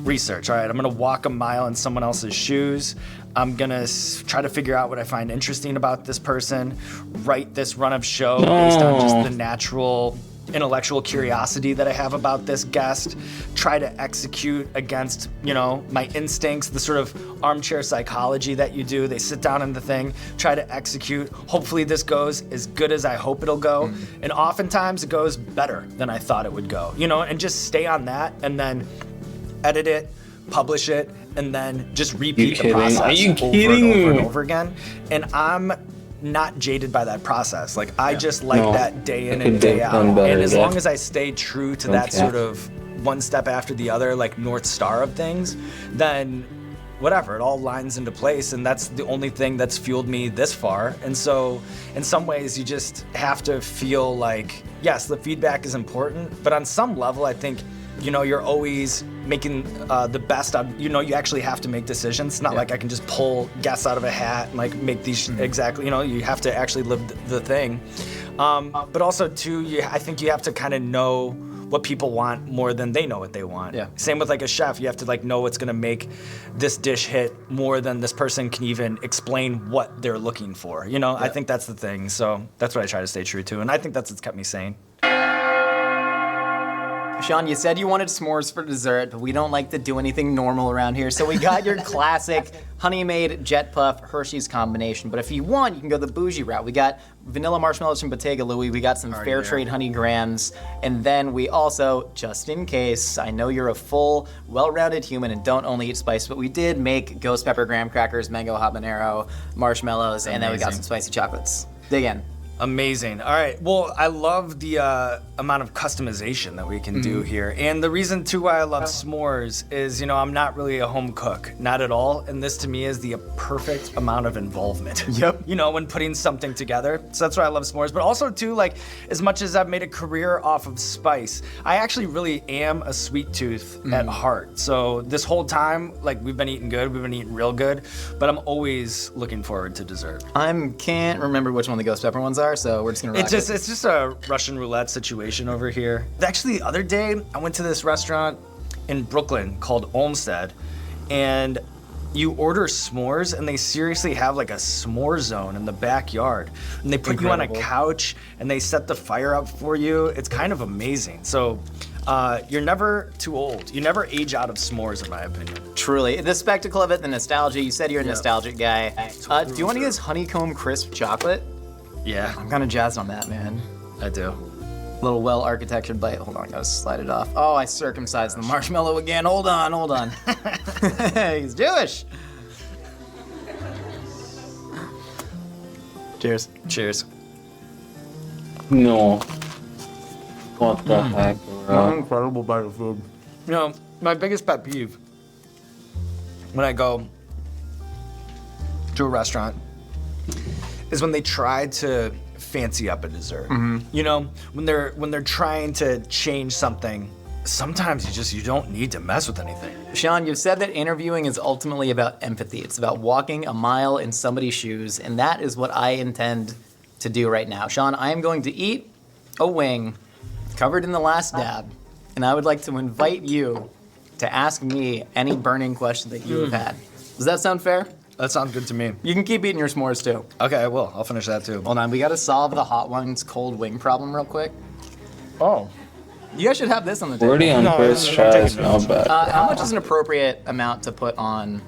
research. All right, I'm gonna walk a mile in someone else's shoes. I'm gonna try to figure out what I find interesting about this person, write this run of show based on just the natural intellectual curiosity that I have about this guest, try to execute against, you know, my instincts, the sort of armchair psychology that you do. They sit down in the thing, try to execute. Hopefully this goes as good as I hope it'll go. And oftentimes it goes better than I thought it would go, you know, and just stay on that and then edit it, publish it, and then just repeat the process over and over again. And I'm not jaded by that process. Like I just like that day in and day out. And as long as I stay true to that sort of one step after the other, like North Star of things, then whatever, it all lines into place. And that's the only thing that's fueled me this far. And so in some ways you just have to feel like, yes, the feedback is important, but on some level I think, you know, you're always making the best out. You know, you actually have to make decisions. It's not like I can just pull guests out of a hat and like make these exactly. You know, you have to actually live the thing. But also too, I think you have to kind of know what people want more than they know what they want. Same with like a chef. You have to like know what's gonna make this dish hit more than this person can even explain what they're looking for. You know, I think that's the thing. So that's what I try to stay true to, and I think that's what's kept me sane. Sean, you said you wanted s'mores for dessert, but we don't like to do anything normal around here, so we got your classic honey-made Jet Puff Hershey's combination. But if you want, you can go the bougie route. We got vanilla marshmallows from Bottega Louie, we got some fair trade honey grams, and then we also, just in case, I know you're a full, well-rounded human and don't only eat spice, but we did make ghost pepper graham crackers, mango habanero, marshmallows, and then we got some spicy chocolates. Dig in. Amazing. All right. Well, I love the amount of customization that we can do here. And the reason, too, why I love s'mores is, you know, I'm not really a home cook. Not at all. And this, to me, is the perfect amount of involvement. You know, when putting something together. So that's why I love s'mores. But also, too, like, as much as I've made a career off of spice, I actually really am a sweet tooth at heart. So this whole time, like, we've been eating good. We've been eating real good. But I'm always looking forward to dessert. I can't remember which one the ghost pepper ones are. So we're just gonna rock it. It's just a Russian roulette situation over here. Actually, the other day, I went to this restaurant in Brooklyn called Olmsted, and you order s'mores, and they seriously have like a s'more zone in the backyard. And they put you on a couch, and they set the fire up for you. It's kind of amazing. So you're never too old. You never age out of s'mores, in my opinion. Truly. The spectacle of it, the nostalgia. You said you're a nostalgic guy. Do you want to get this honeycomb crisp chocolate? Yeah. I'm kind of jazzed on that, man. I do. Little well-architectured bite. Hold on, gotta slide it off. Oh, I circumcised the marshmallow again. Hold on. He's Jewish. Cheers. Cheers. No. What the heck, bro? Incredible bite of food. You know, my biggest pet peeve when I go to a restaurant is when they try to fancy up a dessert. You know, when they're trying to change something, sometimes you don't need to mess with anything. Sean, you've said that interviewing is ultimately about empathy. It's about walking a mile in somebody's shoes, and that is what I intend to do right now. Sean, I am going to eat a wing covered in the last dab, and I would like to invite you to ask me any burning question that you have had. Does that sound fair? That sounds good to me. You can keep eating your s'mores too. Okay, I will. I'll finish that too. Hold on, we gotta solve the hot ones cold wing problem real quick. Oh. You guys should have this on the table. 40 on first try is not bad. How much is an appropriate amount to put on